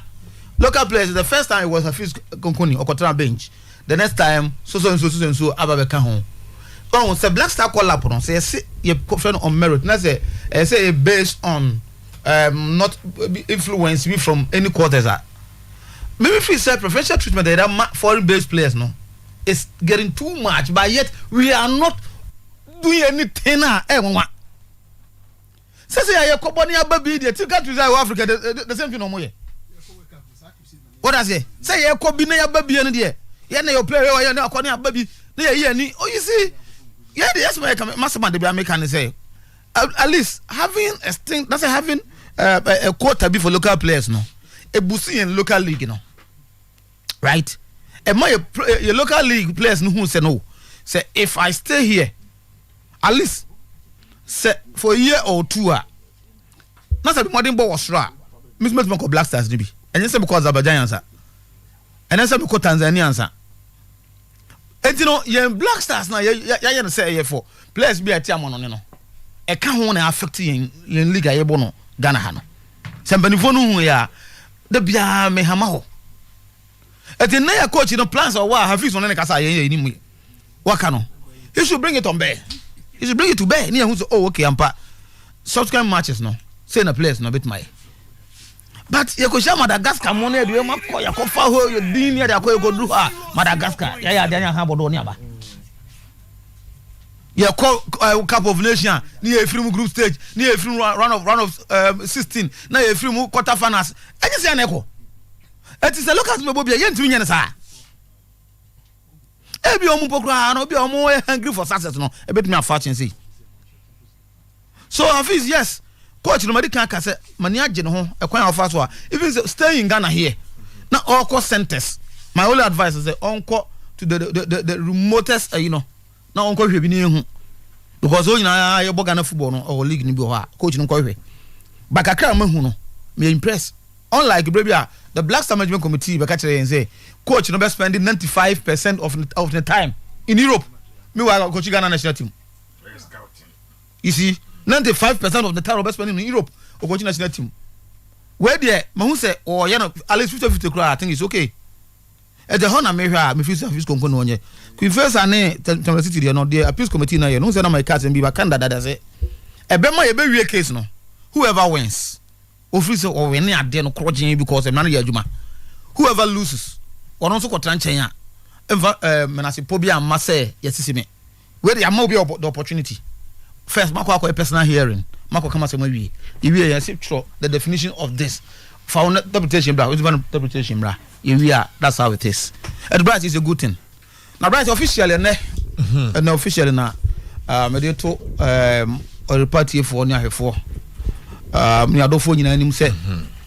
local players the first time it was Hafiz Konkoni Okotana bench. The next time so ababeka home. Oh, say Black Star call up on say you friend on merit. Na say based on not influence me from any quarters. Maybe if we say professional treatment that foreign based players no, it's getting too much. But yet we are not doing anything now. Say you company ababi the two countries in Africa the same thing no more. What I say? Say you company ababi any there. You na your player you na company ababi. Oh you see. Yeah, that's why master man they make can say at least having a thing that's having a quota be for local players no a boosting in local league no right and my your local league players no who say no say if I stay here at least say for a year or two na say modern ball was ra miss me ko Black Stars be and you say because Azerbaijan answer and then say because Tanzania answer. And you know, Black Stars now, you say for players be a team on no. E can ho na affect in league ayebo no Ghana ha no. Sempani fo no hu ya da bia me hama ho. E tin na ya coach no plans or wa Hafiz on na kasa ye ni mu. Waka no. He should bring it on bear. He should bring it to bear. Ni hu so oh okay ampa. Subsequent matches no. Say na players no bit my. But you go share Madagascar money do ma ko ya ko fa ho you din ya ko go do Madagascar ya dia ha bodo ni aba ya ko Cup of Nations ni e free group stage ni e free round of 16 na e free quarter finals enyi se na ko it is a look at me bobia ye ntumi nyane sa e bi omu pokra no bi omu hungry for success no e betumi afa see. So Hafiz yes coach no medical can say mani agye no ho ekwan ofa so even stay in Ghana here na all cost centers my only advice is say onko to the remotest you know na onko hwe bi ni hu because o nyina ye boga na football no or league ni bi ho a coach no kwahwe but kakra ma hu no me impress unlike Brebia the Black Star Management Committee be catch and say coach no be spending 95% of the time in Europe me wa coach Ghana national team you see 95% of the time be spending in Europe or coach national team where there ma hu say oh you know at least 50-50 crowd I think it's okay at the honor me hwa me feel service konkono onye ku first ane Tamale City there no the appeals committee na here no say na my cats and be ba kanda dada say e be ma ye be wie case no whoever wins officer or win ade no krogin because em na ya adwuma whoever loses or no so kwotran chen a emfa menase pobia amma say yesisi me where the amma be the opportunity first mako akọ personal hearing mako kama say mawie iwie ya say the definition of this found interpretation bra interpretation bra iwie that's how it is and Bright is a good thing now Bright officially and officially na me dey to or party for ni ahefo me adofo nyina nim say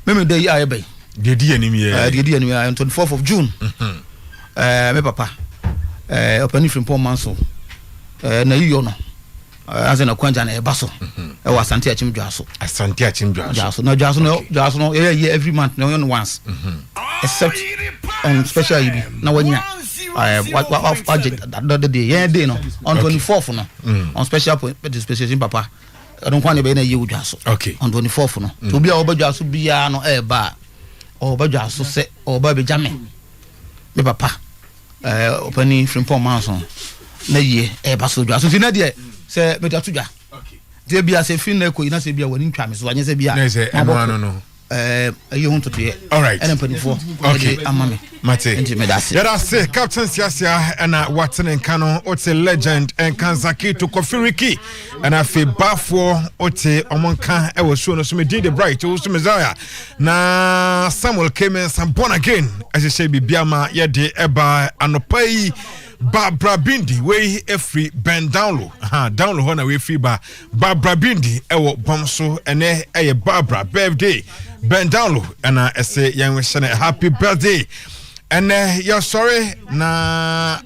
me dey aye bay dey di anim ye on 24th of June me papa open from Paul Manso na yiyo no as na kwanja na ebaso e wa Asante Achim Dwaso no every month no once except on special EB na wanya the day no on 24th no on special dispensation papa I don't want to be na yewu Dwaso okay on 24th no to be oba Dwaso bia no e ba oba Dwaso se oba be jame me papa opening from Paul Manson na ye e ba so Dwaso ti na de se me tatu dwa de bia se fin na ko ina se bia wani ntwa me so anya se bia na se no you want to do it all right and put for okay amame mate yada say captain siasia and Watson and Kano ote legend and Kanzaki to Kofiriki and afi bafo ote omonka e wo so no so me the Bright Owusu Messiah na Samuel came in some born again as you say bibiama ye de eba anopai Barbara Bindi we free ben download download ho na we free Barbara Bindi e wo bomso ene e Barbara birthday ben download and I say young happy birthday and you're sorry na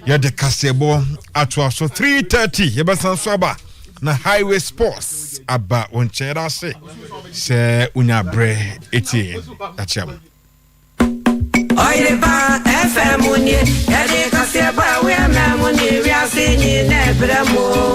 you're the Kasebo at so 3:30 yebasan swaba na highway sports aba onchera se unya bre eti acham Oyerepa FM unye, yade Kasebo we amamuni we asinyi nebramo.